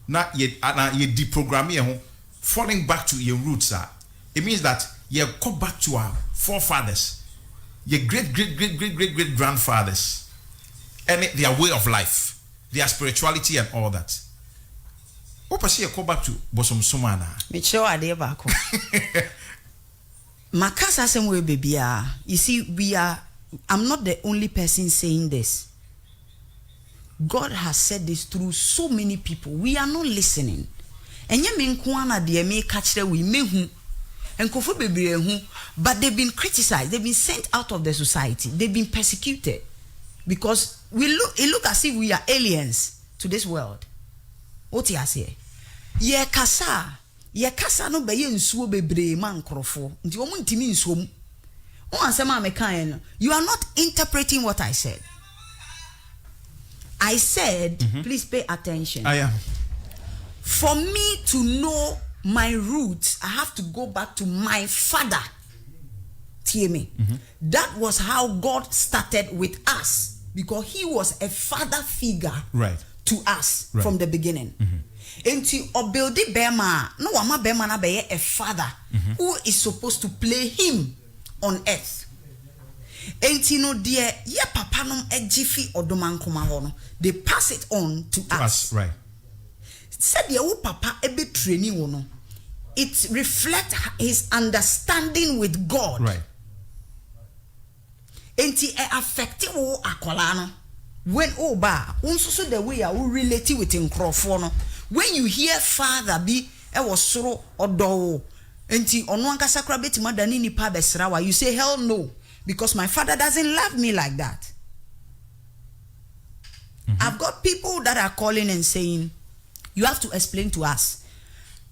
not yet you deprogramming falling back to your roots. It means that you come back to our forefathers, your great grandfathers, and their way of life, their spirituality and all that. What you come back to bosom sumana? Me show ade baako. Makasa semwe baby. You see, I'm not the only person saying this. God has said this through so many people. We are not listening. And you mean kuana de me catch the we mehu and kofu bebre hu, but they've been criticized, they've been sent out of the society, they've been persecuted because it look as if we are aliens to this world. What you say? Ye kasa no be ye nsuo bebre man krofo. Nti omo ntimi nsuom. You are not interpreting what I said. I said, please pay attention. I am. For me to know my roots, I have to go back to my father. Hear me? That was how God started with us, because he was a father figure to us from the beginning. Enti obildi bema, no wama bema na beye a father who is supposed to play him on earth. Enti no dear ye papa nom ejifi odoman koma hono, they pass it on to us. Right. Said ye wo papa ebe training wono. It reflects his understanding with God. Right. Enti e affect wo akola no. When oba, unso the way I will relate with nkrofo no. When you hear father be e was soro odo. Enti ono ankasa kra betima dani nipa besrawa, you say hell no, because my father doesn't love me like that. I've got people that are calling and saying, you have to explain to us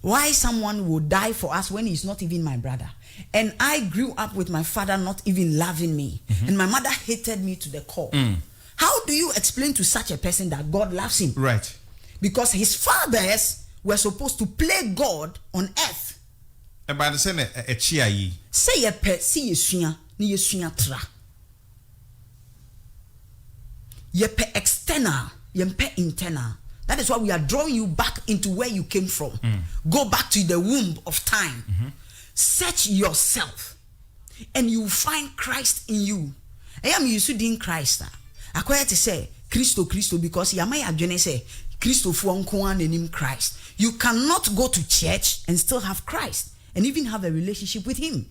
why someone would die for us when he's not even my brother. And I grew up with my father not even loving me, and my mother hated me to the core. How do you explain to such a person that God loves him? Right. Because his fathers were supposed to play God on earth. And by the same a chia ye. Say a pet, see ye ni ye tra. Ye pe external, ye pe internal. That is why we are drawing you back into where you came from. Go back to the womb of time. Search yourself, and you will find Christ in you. I am used to doing Christ. Acquire to say Christo, because Yamaya Adjene say Christo Fuankuan and him Christ. You cannot go to church and still have Christ and even have a relationship with him.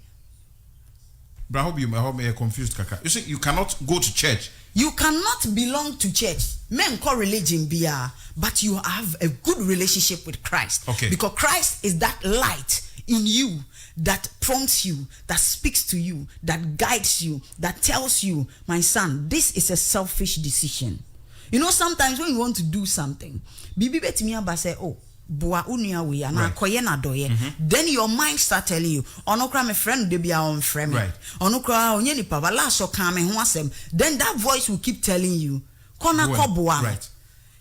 But I hope you are confused, Kaka. You see, you cannot go to church. You cannot belong to church. Men call religion BR, but you have a good relationship with Christ. Okay. Because Christ is that light in you that prompts you, that speaks to you, that guides you, that tells you, my son, this is a selfish decision. You know, sometimes when you want to do something, Bibi Betimiaba say, oh, boa unia we na koye na doye. Then your mind start telling you, onokra me friend de bia on friend. Right. Onokra onye ni pa bala so kan me ho asem. Then that voice will keep telling you, kona ko boa. Right.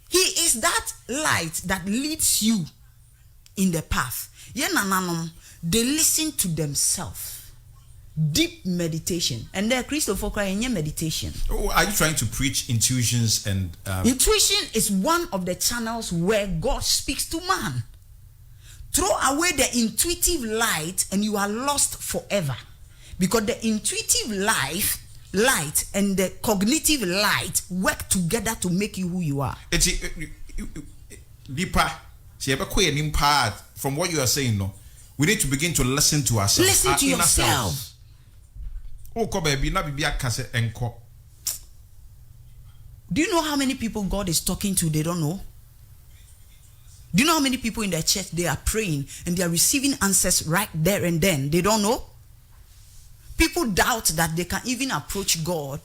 He is that light that leads you in the path. Ye nananom, they listen to themselves. deep meditation. And there Christopher crying meditation. Oh, are you trying to preach intuitions and intuition is one of the channels where God speaks to man. Throw away the intuitive light and you are lost forever. Because the intuitive light and the cognitive light work together to make you who you are. From what you are saying, no, we need to begin to listen to ourselves. Listen to yourself. Do you know how many people God is talking to? They don't know. Do you know how many people in the church they are praying and they are receiving answers right there and then? They don't know. People doubt that they can even approach God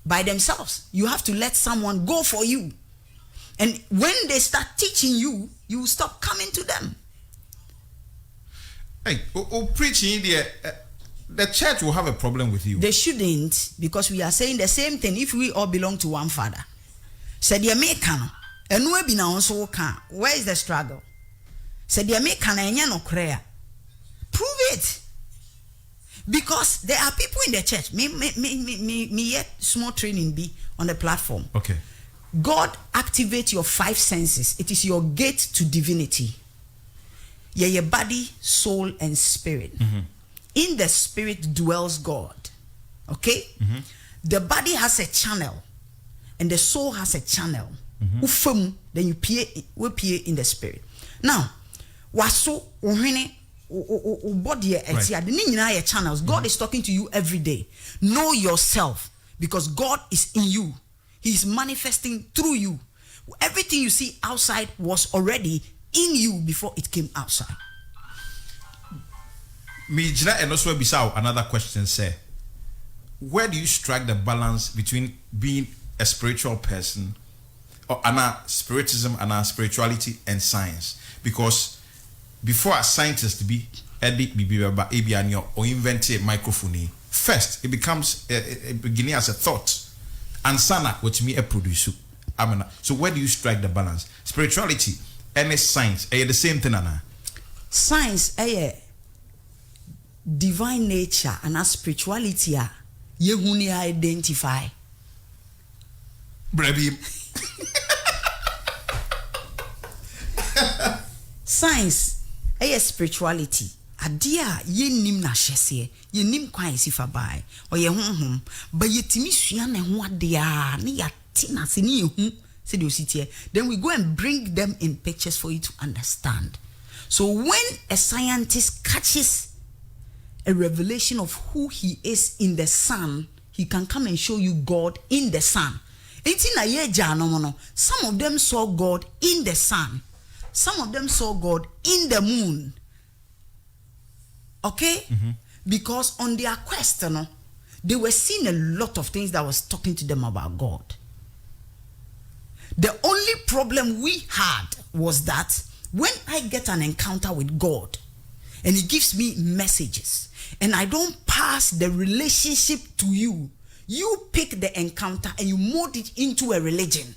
by themselves. You have to let someone go for you. And when they start teaching you, you will stop coming to them. Hey, preaching the church will have a problem with you. They shouldn't, because we are saying the same thing if we all belong to one father. Said the American, and we be now also can. Where is the struggle? Said the American and no prayer. Prove it. Because there are people in the church. Me yet small training be on the platform. Okay. God activates your 5 senses. It is your gate to divinity. Your body, soul, and spirit. Mm-hmm. In the spirit dwells God. Okay? Mm-hmm. The body has a channel, and the soul has a channel. Mm-hmm. Then you peer in the spirit. Now, waso body right. Channels. God is talking to you every day. Know yourself, because God is in you. He is manifesting through you. Everything you see outside was already in you before it came outside. And also another question, sir. Where do you strike the balance between being a spiritual person or spiritism and spirituality and science? Because before a scientist to be or invent a microphone, first it becomes a beginning as a thought. And sana which me a produce. So where do you strike the balance? Spirituality and science are the same thing, Anna? Science divine nature and spirituality you identify. Brady. Science spirituality. Adia ye nim na hyese ye nim kwan sifa bai o ye honhom ba yetimi sua na ho adia ne yati na se ne hu se de ositie. Then we go and bring them in pictures for you to understand. So when a scientist catches a revelation of who he is in the sun, he can come and show you God in the sun. Some of them saw God in the sun. Some of them saw God in the moon. Okay? Mm-hmm. Because on their quest, they were seeing a lot of things that was talking to them about God. The only problem we had was that when I get an encounter with God and he gives me messages and I don't pass the relationship to you, you pick the encounter and you mold it into a religion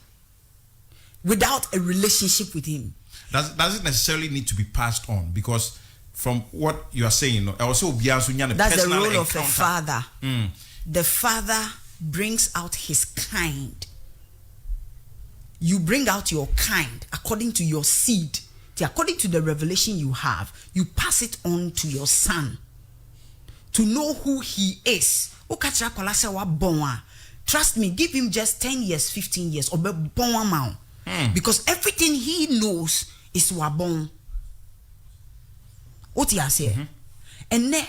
without a relationship with him. Does it necessarily need to be passed on? Because from what you are saying, also that's the role of a father. The father brings out his kind. You bring out your kind according to your seed. According to the revelation you have, you pass it on to your son to know who he is. Trust me, give him just 10 years, 15 years, or because everything he knows is wabon. What you say? And then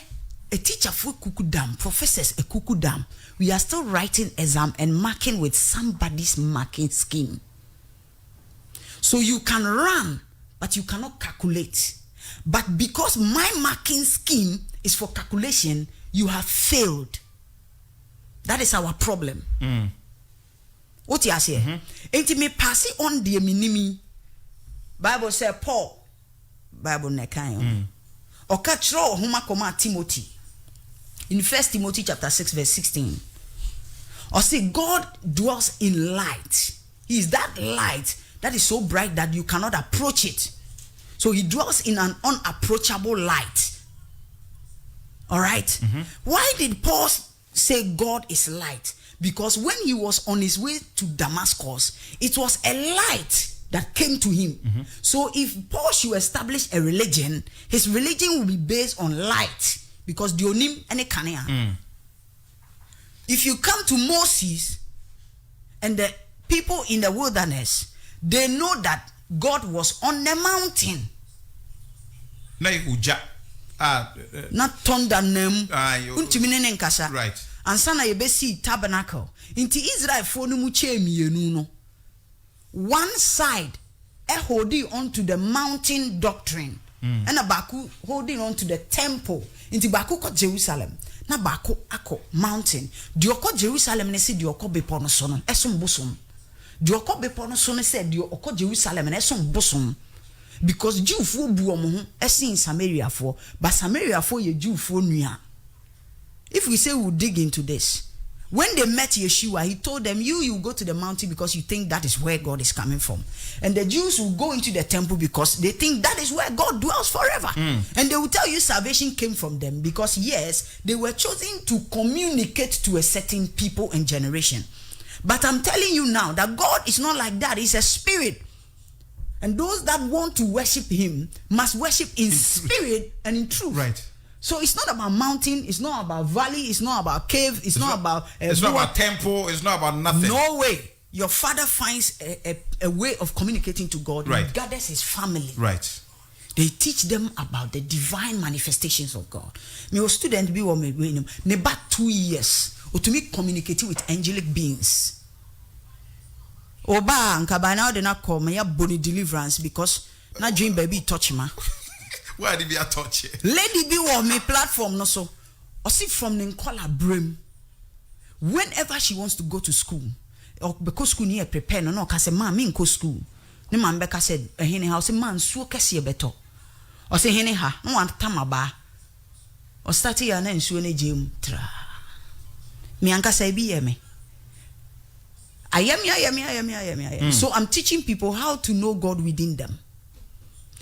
a teacher for kukudam, professors a kukudam. We are still writing exam and marking with somebody's marking scheme. So you can run, but you cannot calculate. But because my marking scheme is for calculation, you have failed. That is our problem. What you say? Ain't me pass it on the minimi. Bible say Paul. Bible nekayo. Okachro huma koma Timothy. In 1 Timothy chapter 6 verse 16. Or say God dwells in light. He is that light that is so bright that you cannot approach it. So he dwells in an unapproachable light. All right. Why did Paul say God is light? Because when he was on his way to Damascus, it was a light that came to him. So if Paul should establish a religion, his religion will be based on light, because dionim and kanea. If you come to Moses and the people in the wilderness, they know that God was on the mountain. Not thunder name. Right. And sana yebesi tabernacle. Inti Israel for no muche mienu. One side holding on to the mountain doctrine, and a baku holding on to the temple. Inti baku ko Jerusalem. Na baku ako mountain. Dioko Jerusalem ne si dioko bepo no sono. Esom bosom. Dioko bepo no sono se dioko Jerusalem ne esom bosom. Because Jew fo bu omo in Samaria for, but Samaria for ye Jew for nua. If we say we'll dig into this, when they met Yeshua, he told them, you go to the mountain because you think that is where God is coming from. And the Jews will go into the temple because they think that is where God dwells forever. And they will tell you salvation came from them because, yes, they were chosen to communicate to a certain people and generation. But I'm telling you now that God is not like that. He's a spirit. And those that want to worship him must worship in spirit and in truth. Right. So it's not about mountain, it's not about valley, it's not about cave, it's not about it's not about temple, it's not about nothing. No way. Your father finds a way of communicating to God. Right. He gathers his family. Right. They teach them about the divine manifestations of God. Me was student be me about 2 years or to me communicating with angelic beings. Oba and Kabana did not call me a bony deliverance because na dream baby touch ma. Why did you touch it? Lady be on me platform no so. Or see from Ninkola Brim. Whenever she wants to go to school, or because school near prepare no ka say man me go school. Ne man beka said hene house man so kese beto. Or say hene ha no want tamaba. Or start ya na nsuo na gym tra. Me anka say bi ye me. I am. So I'm teaching people how to know God within them.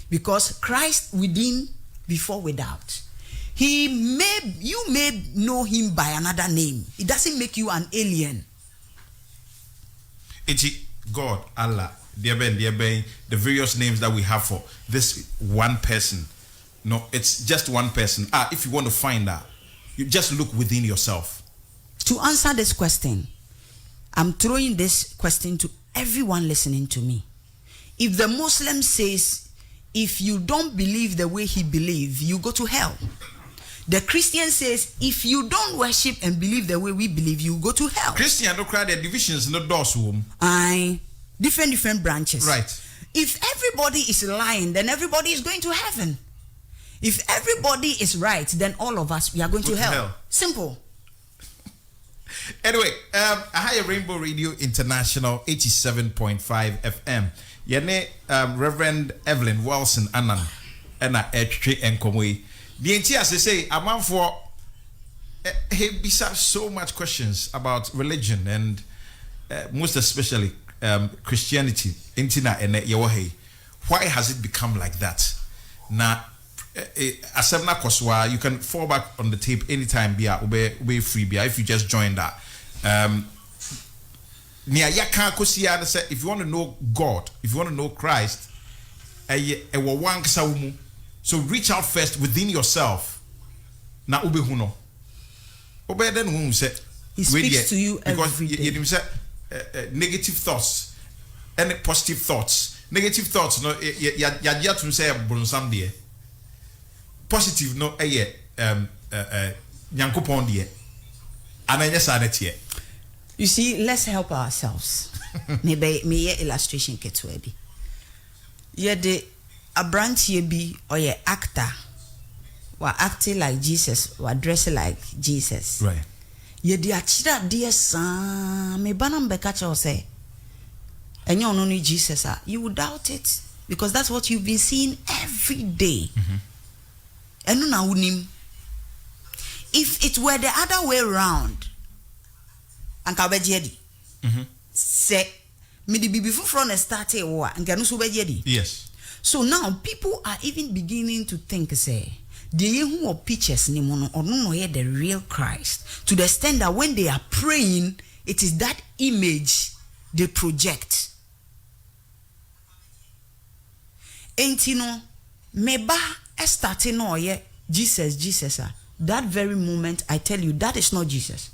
Because Christ within, before without. You may know him by another name. It doesn't make you an alien. It's God, Allah, dear Ben, the various names that we have for this one person. No, it's just one person. If you want to find that, you just look within yourself. To answer this question, I'm throwing this question to everyone listening to me. If the Muslim says, if you don't believe the way he believes, you go to hell. The Christian says, if you don't worship and believe the way we believe, you go to hell. Christian don't cry their divisions, not doors. Different branches. Right. If everybody is lying, then everybody is going to heaven. If everybody is right, then all of us, we are going to hell. Simple. Anyway, I have Rainbow Radio International 87.5 FM. Yene Reverend Evelyn Wilson Annan ena etwe enkomwe. The entire say a man for he bisa so much questions about religion and most especially Christianity. Intina ene yewohe. Why has it become like that? Na asemna koswa, you can fall back on the tape anytime bia ube free bia if you just join that. If you want to know God, if you want to know Christ, so reach out first within yourself. Na ube huno. Ube then who say he speaks to you every day. You say negative thoughts and positive thoughts. Negative thoughts no ya to say bronsam de. Positive no nyankopon de. Ananya sanetie. You see, let's help ourselves. Me illustration ketwebi. Ye de a branch ye be or ye actor. Wa acting like Jesus, wa dressing like Jesus. Right. Ye de achira dear son, me banam bekacha say. And you know Jesus, you would doubt it because that's what you've been seeing every day. And if it were the other way around, say me the before from started war and yes. So now people are even beginning to think say the who of pictures ni mono or no the real Christ, to the extent that when they are praying, it is that image they project. Ain't you know, meba starting no ye Jesus. That very moment, I tell you, that is not Jesus.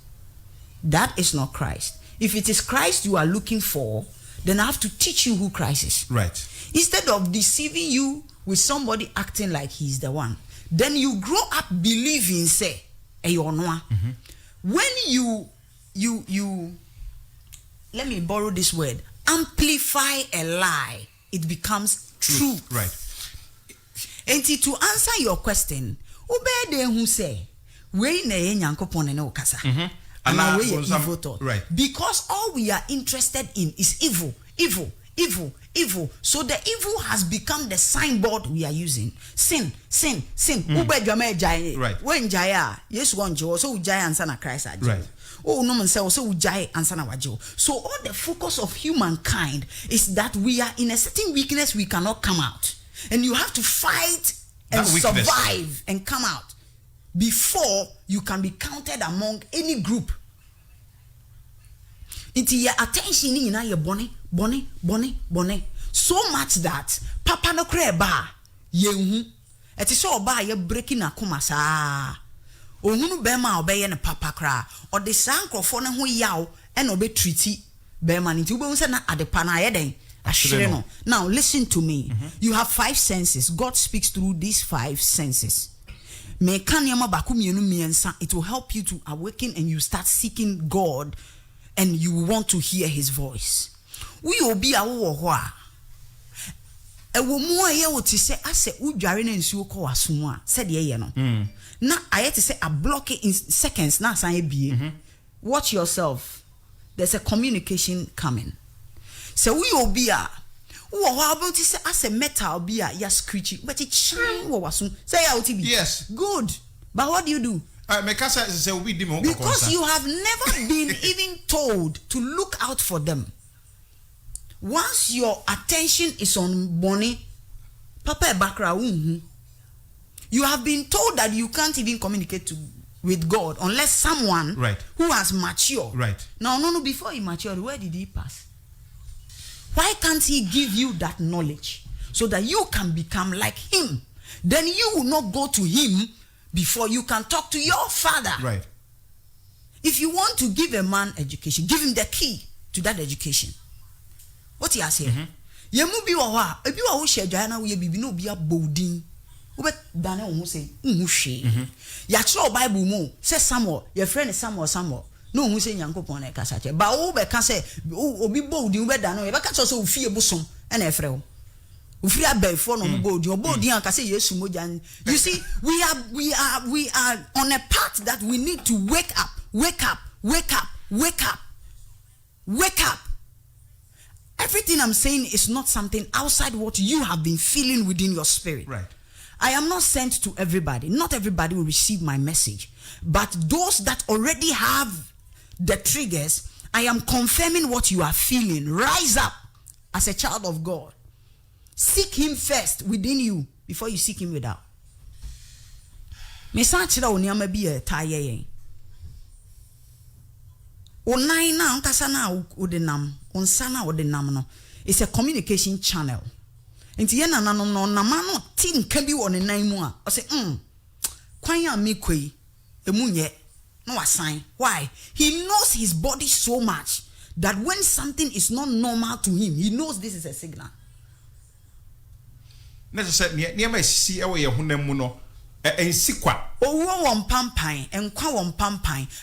That is not Christ. If it is Christ you are looking for, then I have to teach you who Christ is. Right. Instead of deceiving you with somebody acting like he's the one, then you grow up believing, say, when you let me borrow this word, amplify a lie, it becomes true. Right. And to answer your question, obey who say, we ne nyankopon ne okasa. And now we evil thought. Right. Because all we are interested in is evil. So the evil has become the signboard we are using. Sin. Right. When jaya, yes, one Joe, so jaya and son Christ. Right. Oh, no man say so jaya and son Joe. So all the focus of humankind is that we are in a certain weakness we cannot come out. And you have to fight and survive and come out before you can be counted among any group. Into your attention in your bonny. So much that Papa no creba yehu. It is so ba ye breaking a kumasa. Ohunu bema obeye ne papa kra. Or the sankrofo ne ho yaw and obe treaty bema nti ube unse na adepa na yeden. Now listen to me. You have 5 senses. God speaks through these 5 senses. It will help you to awaken and you start seeking God and you want to hear his voice. We will be a war. A woman here would say, I said, Udjarin and Suko Asuma, said ye no. Now I had to say a block it in seconds. Now say be. Watch yourself. There's a communication coming. So we will be a how about say as a metal be a ya screechy, but it shine what was say out be. Yes. Good. But what do you do? Because you have never been even told to look out for them. Once your attention is on Bonnie, Papa Bakra, you have been told that you can't even communicate with God unless someone who has matured. Right. No, before he matured, where did he pass? Why can't he give you that knowledge so that you can become like him? Then you will not go to him before you can talk to your father. Right. If you want to give a man education, give him the key to that education. What he has here? Yemu bi wa ebi wa wo shedwa na wo ye bibi no bi abodin. Wo be dane wo say nhu hwe. Ya kire Bible mu say Samuel, your friend is Samuel. No who say Nyankopon na kasa che. Ba wo be ka say obi bodin wo be dane wo be ka so ofie bosom e na efre wo. Ofri abefo no bodin an ka say Yesu moja. You see, we are on a path that we need to wake up. Everything I'm saying is not something outside what you have been feeling within your spirit. Right. I am not sent to everybody. Not everybody will receive my message. But those that already have the triggers, I am confirming what you are feeling. Rise up as a child of God. Seek him first within you before you seek him without. Mesachira onyama bi e taye. Onai na nkasa na odenam, onsana odenam no. It's a communication channel. Enti ye nananom no nama no ti nka bi wo ne nan mu a. O say, kwan ya mekoi emunye no wasan. Why? He knows his body so much that when something is not normal to him, he knows this is a signal. Necessarily, near my see away a hunamu no.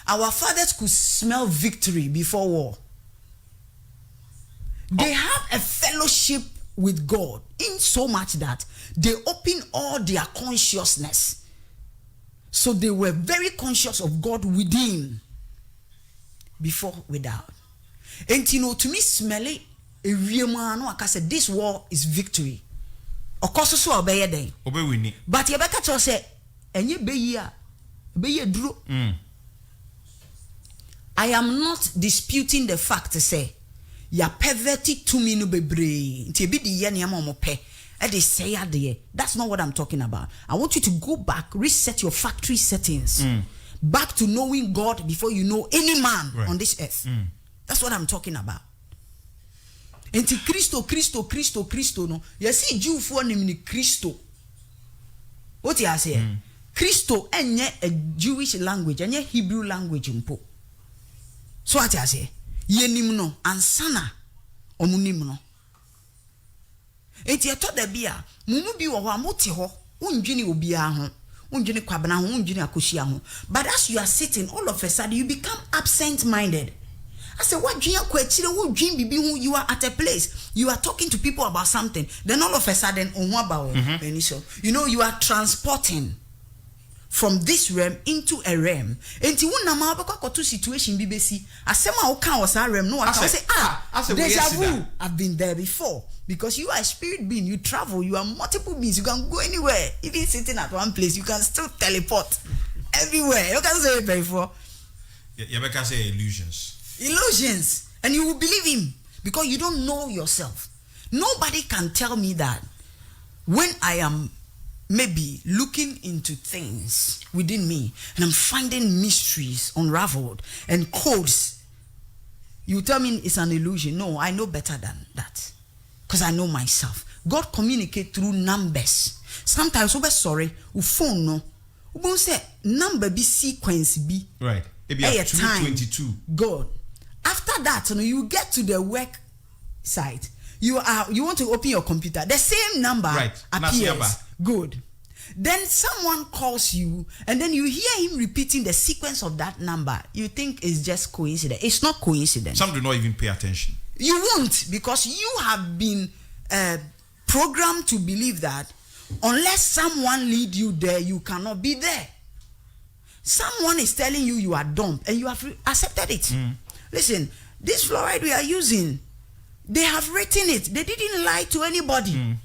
Our fathers could smell victory before war. They have a fellowship with God in so much that they open all their consciousness. So they were very conscious of God within before without. And you know, to me, smelly, I said, this war is victory. Of course, so obey day. But you better to say, and you be drew. I am not disputing the fact to say, ya perverted to me no be brain. Ti be the yen yamope, they say there. That's not what I'm talking about. I want you to go back, reset your factory settings, back to knowing God before you know any man on this earth. That's what I'm talking about. Enti Christo no. You see Jew for name Christo. What you say? Christo enye a Jewish language, enye Hebrew language mpo. So what you say? Ye nim no ansana omunim no. Enti eto da bia, mumu bi wo ho amote ho, undwini obia ho. Undwini kwabena ho, undwini akoshia ho. But as you are sitting, all of a sudden you become absent-minded. I said, what dream you are at a place, you are talking to people about something, then all of a sudden, you know, you are transporting from this realm into a realm. And you won't to situation BBC. I said, my was a realm. No, I say, deja vu. I've been there before. Because you are a spirit being, you travel, you are multiple beings, you can go anywhere. Even sitting at one place, you can still teleport everywhere. You can say it before. You can say illusions. Illusions, and you will believe him because you don't know yourself. Nobody can tell me that when I am maybe looking into things within me and I'm finding mysteries unraveled and codes, you tell me it's an illusion. No, I know better than that because I know myself. God communicates through numbers. Sometimes we sorry, we phone no, we won't say number be sequence be right. Maybe at 222. God. After that, you get to the work site. You want to open your computer. The same number appears. Good. Then someone calls you, and then you hear him repeating the sequence of that number. You think it's just coincidence. It's not coincidence. Some do not even pay attention. You won't, because you have been programmed to believe that unless someone lead you there, you cannot be there. Someone is telling you you are dumb, and you have accepted it. Listen, this fluoride we are using, they have written it. They didn't lie to anybody.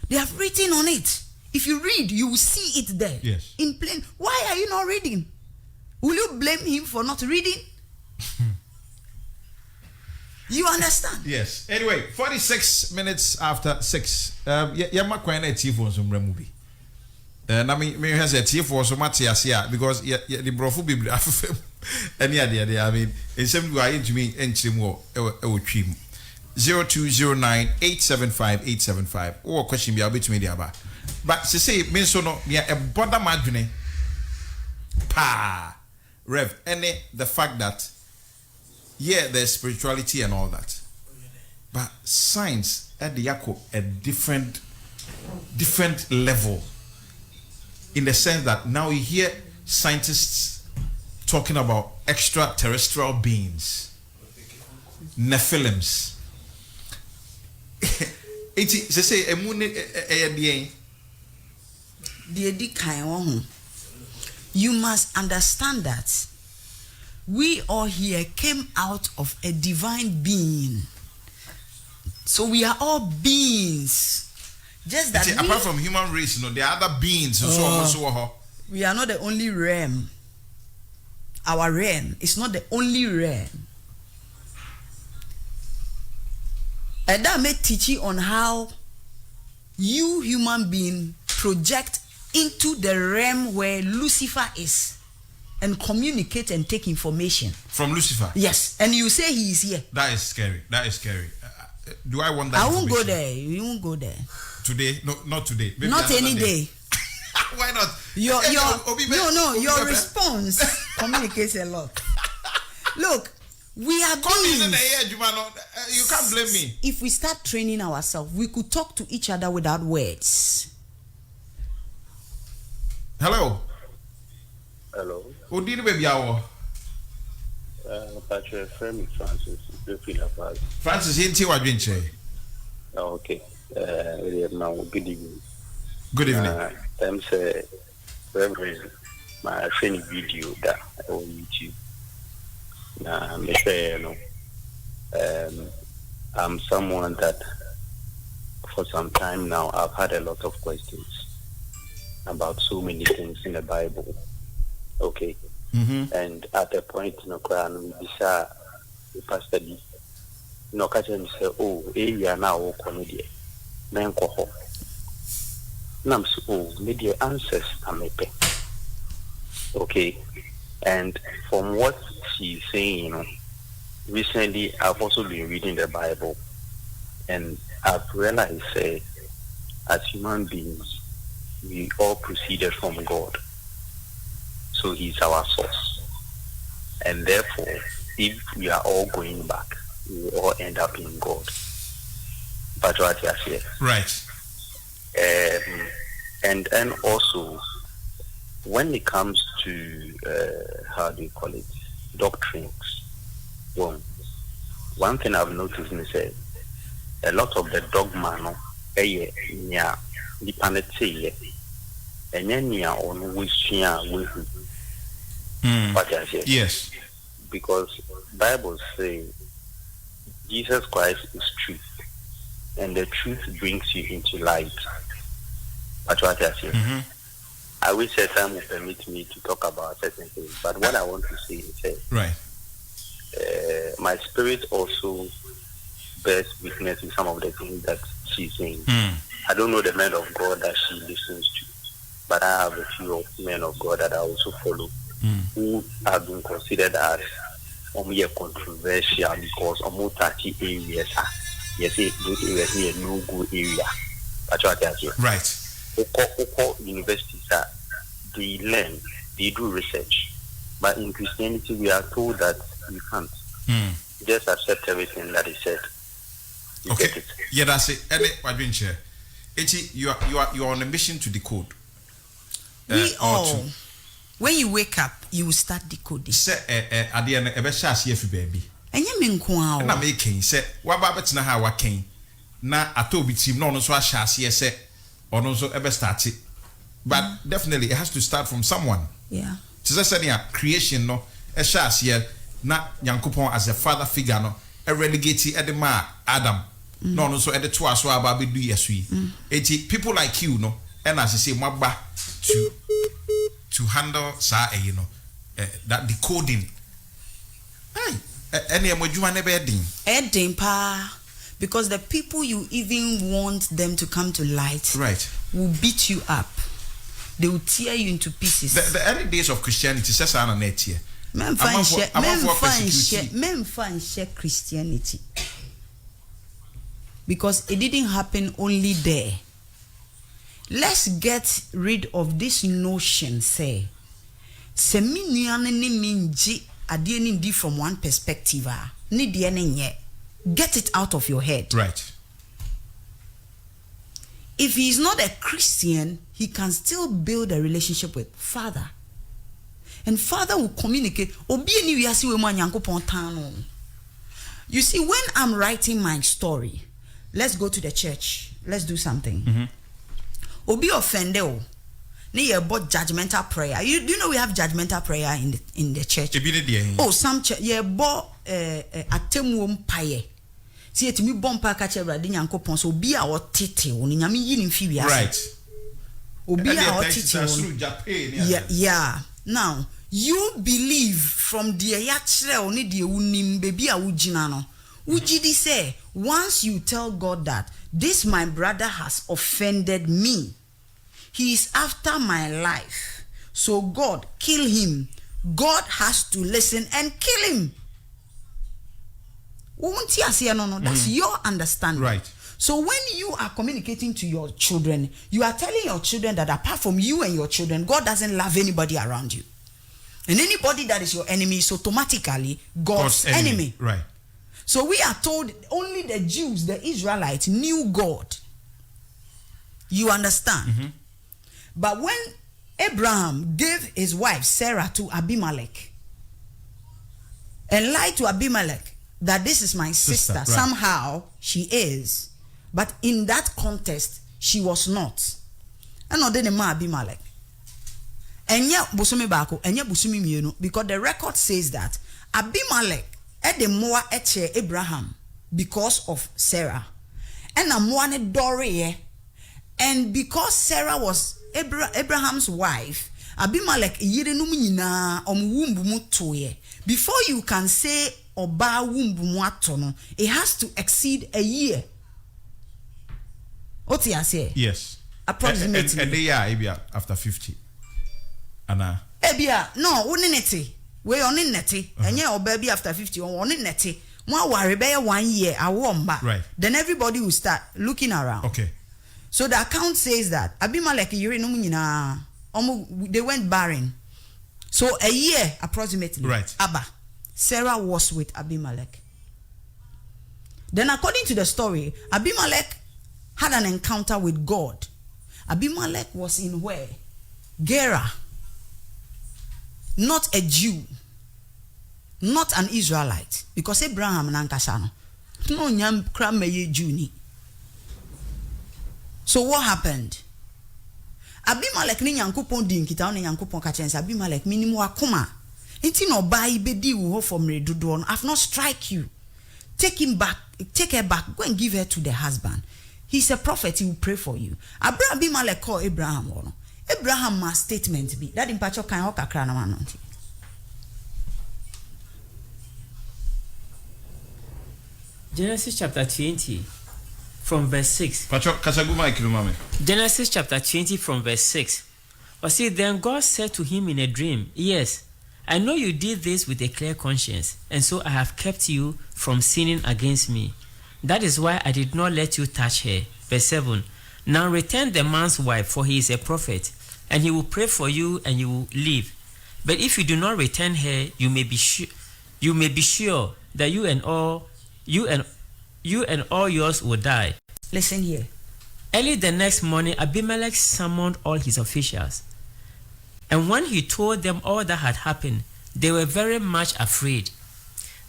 They have written on it. If you read, you will see it there. Yes. In plain. Why are you not reading? Will you blame him for not reading? You understand? Yes. Anyway, 46 minutes after 6. Yama kwena TV on some movie. Na me has a TV for so much asia because the brofu bibli afem. Any idea? I mean, in some way into me enchimo e trim. 0209-875-875 or question be able to me there. But to say me so no me a border madwene pa rev any the fact that there's spirituality and all that, but science at the yako a different level, in the sense that now you hear scientists talking about extraterrestrial beings, Nephilims. You must understand that we all here came out of a divine being. So we are all beings. Just that apart from human race, there are other beings. We are not the only realm. Our realm is not the only realm. And that may teach you on how you human being project into the realm where Lucifer is and communicate and take information. From Lucifer? Yes. And you say he is here. That is scary. Do I want that? I won't go there. You won't go there. Today? No, not today. Maybe not any day. Why not? Your response communicates a lot. Look, we are beings. You can't blame me. If we start training ourselves, we could talk to each other without words. Hello. Odini baby awo. Patrick Femi Francis. Francis, you know what I'm saying? Okay. Now, good evening. Good evening. I'm saying, Reverend, my funny video that on YouTube. Now, I'm someone that for some time now I've had a lot of questions about so many things in the Bible. Okay. And at a point, Pastor D, catch him say, oh, area now, comedy. men ko nam so maybe answers amepe. Okay, and from what she's saying, recently I've also been reading the Bible, and I've realized as human beings we all proceeded from God, so He's our source, and therefore if we are all going back, we will all end up in God. But what you say, right? And also when it comes to how do you call it, doctrines, well, one thing I've noticed is that a lot of the dogma no nya dipanete nya on wishia wehu. What I say? Yes. Because Bible say Jesus Christ is truth, and the truth brings you into light. That's what I say. I wish that time would permit me to talk about certain things, but what I want to say is right. My spirit also bears witness to some of the things that she's saying. I don't know the men of God that she listens to, but I have a few men of God that I also follow who have been considered as controversial because almost 30 areas yes, those areas near no good area. That's what I say. Right. Universities they learn, they do research, but in Christianity we are told that you can't just accept everything that is said. Okay, yeah, that's it. You are on a mission to decode. We all, when you wake up, you will start decoding. Say, at the end, a shas yefi baby. And you mean kwa? Na making say, what babet na ha waking na atobi team no so shas ye say, or no so ever started. But definitely, it has to start from someone. Yeah. Just say, creation no a shas ye na Nyankopon as a father figure no a relegate edema Adam. No so at the two as well baby do yesui. People like you no and as I say maba to handle sa that decoding. Hey, any emojuma never Edding pa, because the people you even want them to come to light, right, will beat you up. They will tear you into pieces. The early days of Christianity says on net here. Men find share Christianity. Because it didn't happen only there. Let's get rid of this notion, say, from one perspective. Get it out of your head. Right. If he is not a Christian, he can still build a relationship with Father. And Father will communicate. You see, when I'm writing my story, let's go to the church. Let's do something. Obi offended. Near about judgmental prayer. You know we have judgmental prayer in the church. Oh, some church. Yeah, bo atemum paye. See it me bompa kache bradi nyankopon so obi a otete oni nyame yi ni mfi wiase. Right. Obi a otete. Yeah. Now, you believe from the yachre oni de unim baby a wugina no. Ujidi say, once you tell God that this my brother has offended me, he is after my life, so God kill him. God has to listen and kill him. That's your understanding. Right. So when you are communicating to your children, you are telling your children that apart from you and your children, God doesn't love anybody around you. And anybody that is your enemy is automatically God's enemy. Right. So we are told only the Jews, the Israelites, knew God. You understand? But when Abraham gave his wife Sarah to Abimelech and lied to Abimelech that this is my sister, right. Somehow she is, but in that context she was not. And not then Abimelech. And yeah, busumi bako, and yeah busumi mienu, because the record says that Abimelech the more eche Abraham because of Sarah. And I'm Dore. And because Sarah was Abraham's wife, Abimelech before you can say oba wumbu, it has to exceed a year. What you say? Yes. Approximately. And they are after 50. Anna. Ebia, no, one neti. We on in neti. And yeah, or baby after 50 on in neti. More worry bear 1 year, I warm back. Right. Then everybody will start looking around. Okay. So the account says that Abimelech they went barren. So a year approximately. Right. Abba. Sarah was with Abimelech. Then according to the story, Abimelech had an encounter with God. Abimelech was in where? Gerar. Not a Jew. Not an Israelite. Because Abraham nankasano. No nyam krameye Jew ni. So what happened? Abimelech ni nyankopon di nkita on nyankopon ka chense Abimelech minimu akoma. Enti no bai bedi wo from redodo. I've not strike you. Take her back, go and give her to the husband. He's a prophet, he will pray for you. Abimelech call Abraham. Abraham ma statement be that in pacho kan okakra na man. Genesis chapter 20 from verse 6. Genesis chapter 20 from verse 6. Or see, then God said to him in a dream, yes, I know you did this with a clear conscience, and so I have kept you from sinning against me. That is why I did not let you touch her. Verse 7. Now return the man's wife, for he is a prophet, and he will pray for you and you will live. But if you do not return her, you may be sure that you and all yours will die. Listen here. Early the next morning, Abimelech summoned all his officials. And when he told them all that had happened, they were very much afraid.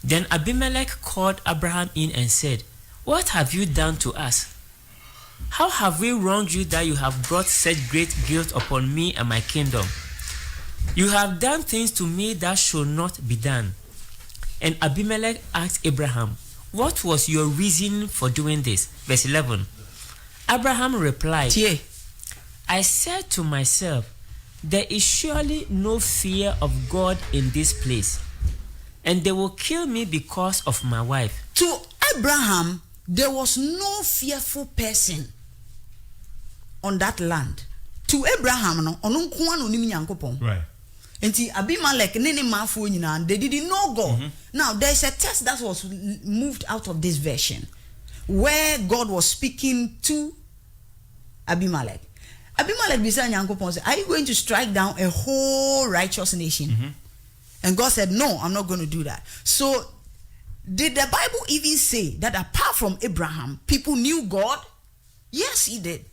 Then Abimelech called Abraham in and said, what have you done to us? How have we wronged you that you have brought such great guilt upon me and my kingdom? You have done things to me that should not be done. And Abimelech asked Abraham, what was your reason for doing this? Verse 11. Abraham replied, I said to myself, there is surely no fear of God in this place, and they will kill me because of my wife. To Abraham, there was no fearful person on that land. To Abraham, right. And Abimelech, they didn't know God. Now, there is a text that was moved out of this version where God was speaking to Abimelech. Abimelech beside Yankopon said, are you going to strike down a whole righteous nation? And God said, no, I'm not going to do that. So, did the Bible even say that apart from Abraham, people knew God? Yes, he did.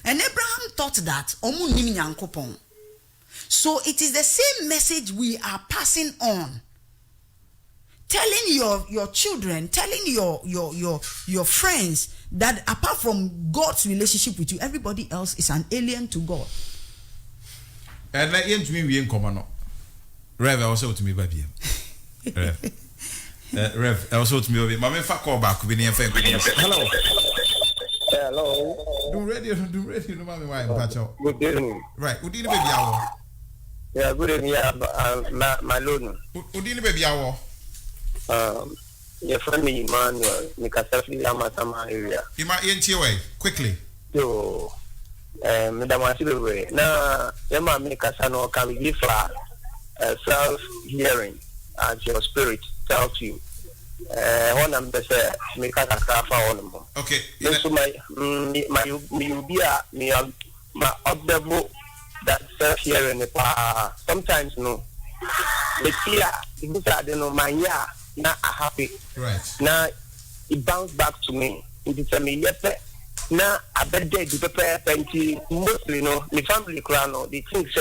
And Abraham thought that, so it is the same message we are passing on. Telling your children, telling your friends that apart from God's relationship with you, everybody else is an alien to God. And like to me, we ain't common. Rev, also to me, baby. Rev, also to me, my fuck call back. Hello. Hello. Do radio, no mommy, why patch out. Good evening. Right, who did the baby hour? Yeah, good evening. My loan. Who did the baby hour? Your friend Emmanuel, Mikasafi Lamatama area. You might enter away quickly. So, Madam Asibe, now, Emma Mikasano can give self hearing as your spirit tells you. One of the Mikasa. Okay. So my observable that self hearing sometimes no. The fear, you know, my yeah. Now I happy. Right. Now it bounced back to me. It's a me now I bet they do prepare plenty mostly no the family crown no the things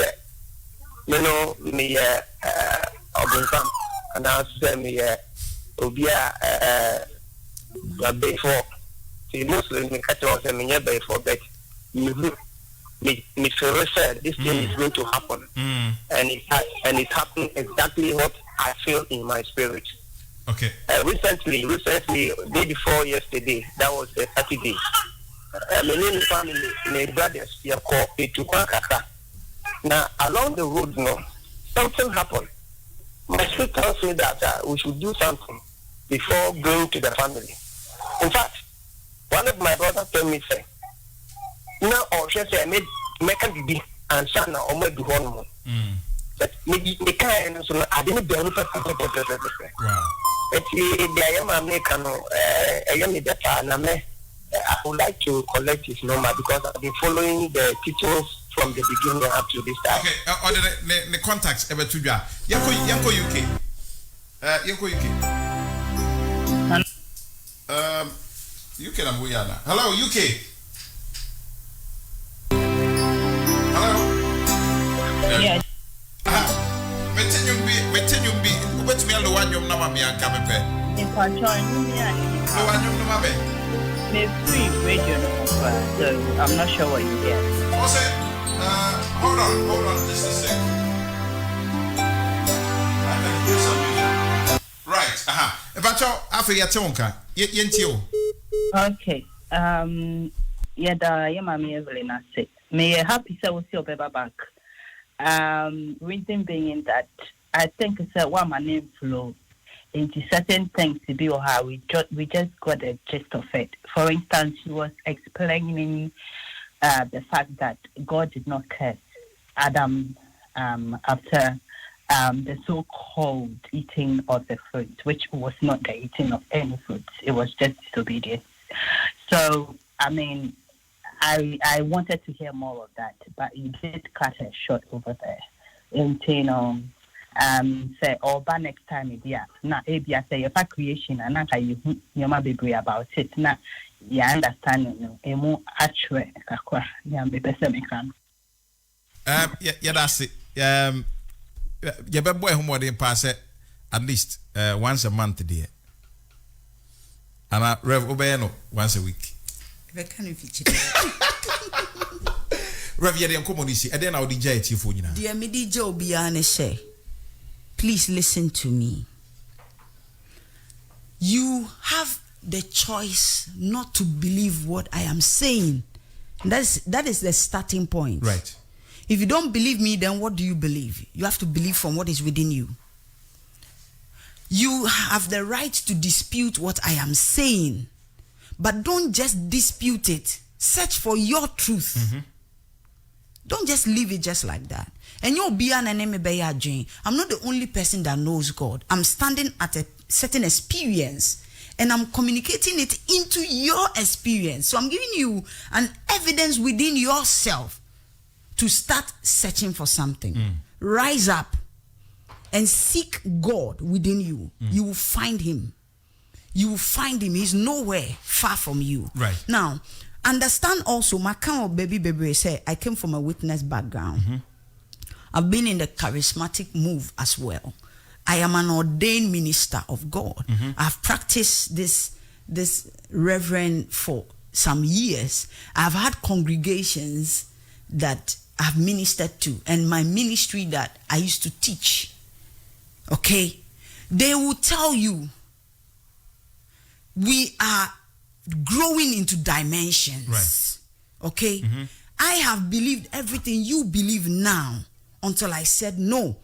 you know me come and I say me obia before the mostly me catch us me before but me feel said this thing is going to happen and it happened exactly what I feel in my spirit. Okay. Recently, day before yesterday, that was the Saturday. My family, my brothers, they called me to Kwakaka. Now, along the road, no, something happened. My spirit tells me that we should do something before going to the family. In fact, one of my brothers told me, say, na o hwe say me can be and sana o ma du hono but me can so na ade me be no papa wow eti dia ma me can no me data na me I would like to collect his number because I've been following the teachings from the beginning up to this time. Okay, order the contacts ever to ya. Yanko UK. Yanko UK. UK na Muyana. Hello UK. Hello. Yeah. Metenyum bi. Ubetumi alo wanyom na mami anka mepe. If I join me and wanyom na mame. Me free radio so I'm not sure what you get. What's it? Hold on, just a sec. I can do something. Right, Ebacho, after your tonka, yentio. Okay. Yeah, Mammy Evelyn, I say. May I happy so with your baby back. Reason being that I think it's one my name flow into certain things to be or how we just got a gist of it. For instance, she was explaining the fact that God did not curse Adam after the so-called eating of the fruit, which was not the eating of any fruit. It was just disobedience. So, I mean, I wanted to hear more of that, but you did cut it short over there. And, say, by next time, now, I say, if I creation, and I you might be about it. Now, yeah, understanding, a more actual, yeah, that's it. You better boy who in pass it at least once a month, dear. And I rev obeno once a week. Rev yet and community, and then I'll DJ it for you now. Dear me, DJ Obiane say, please listen to me. You have the choice not to believe what I am saying. That is the starting point. Right. If you don't believe me, then what do you believe? You have to believe from what is within you. You have the right to dispute what I am saying, but don't just dispute it. Search for your truth. Mm-hmm. Don't just leave it just like that. And you'll be an enemy by your dream. I'm not the only person that knows God. I'm standing at a certain experience and I'm communicating it into your experience. So I'm giving you an evidence within yourself to start searching for something. Rise up and seek God within you. You will find him. You will find him. He's nowhere far from you. Right. Now, understand also, my kind of baby say, I came from a witness background. Mm-hmm. I've been in the charismatic move as well. I am an ordained minister of God. Mm-hmm. I've practiced this reverend for some years. I've had congregations that I've ministered to, and my ministry that I used to teach. Okay? They will tell you we are growing into dimensions. Right. Okay? Mm-hmm. I have believed everything you believe now until I said no.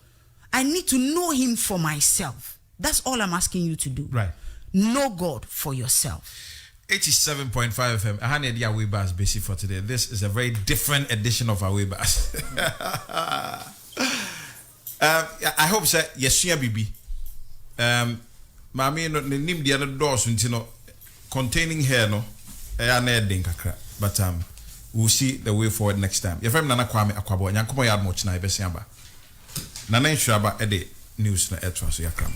I need to know him for myself. That's all I'm asking you to do. Right. Know God for yourself. 87.5 FM. I had the Away Bars basic for today. This is a very different edition of Away Bars. I hope so. Yes, Bibi. Mami no nim the other doors no containing hair no. But we'll see the way forward next time. If I'm Nana Kwame Akwabo, Yankomo Yard Moch na Ibesiamba. Nana Shaba Ede News na Etwa so Yakram.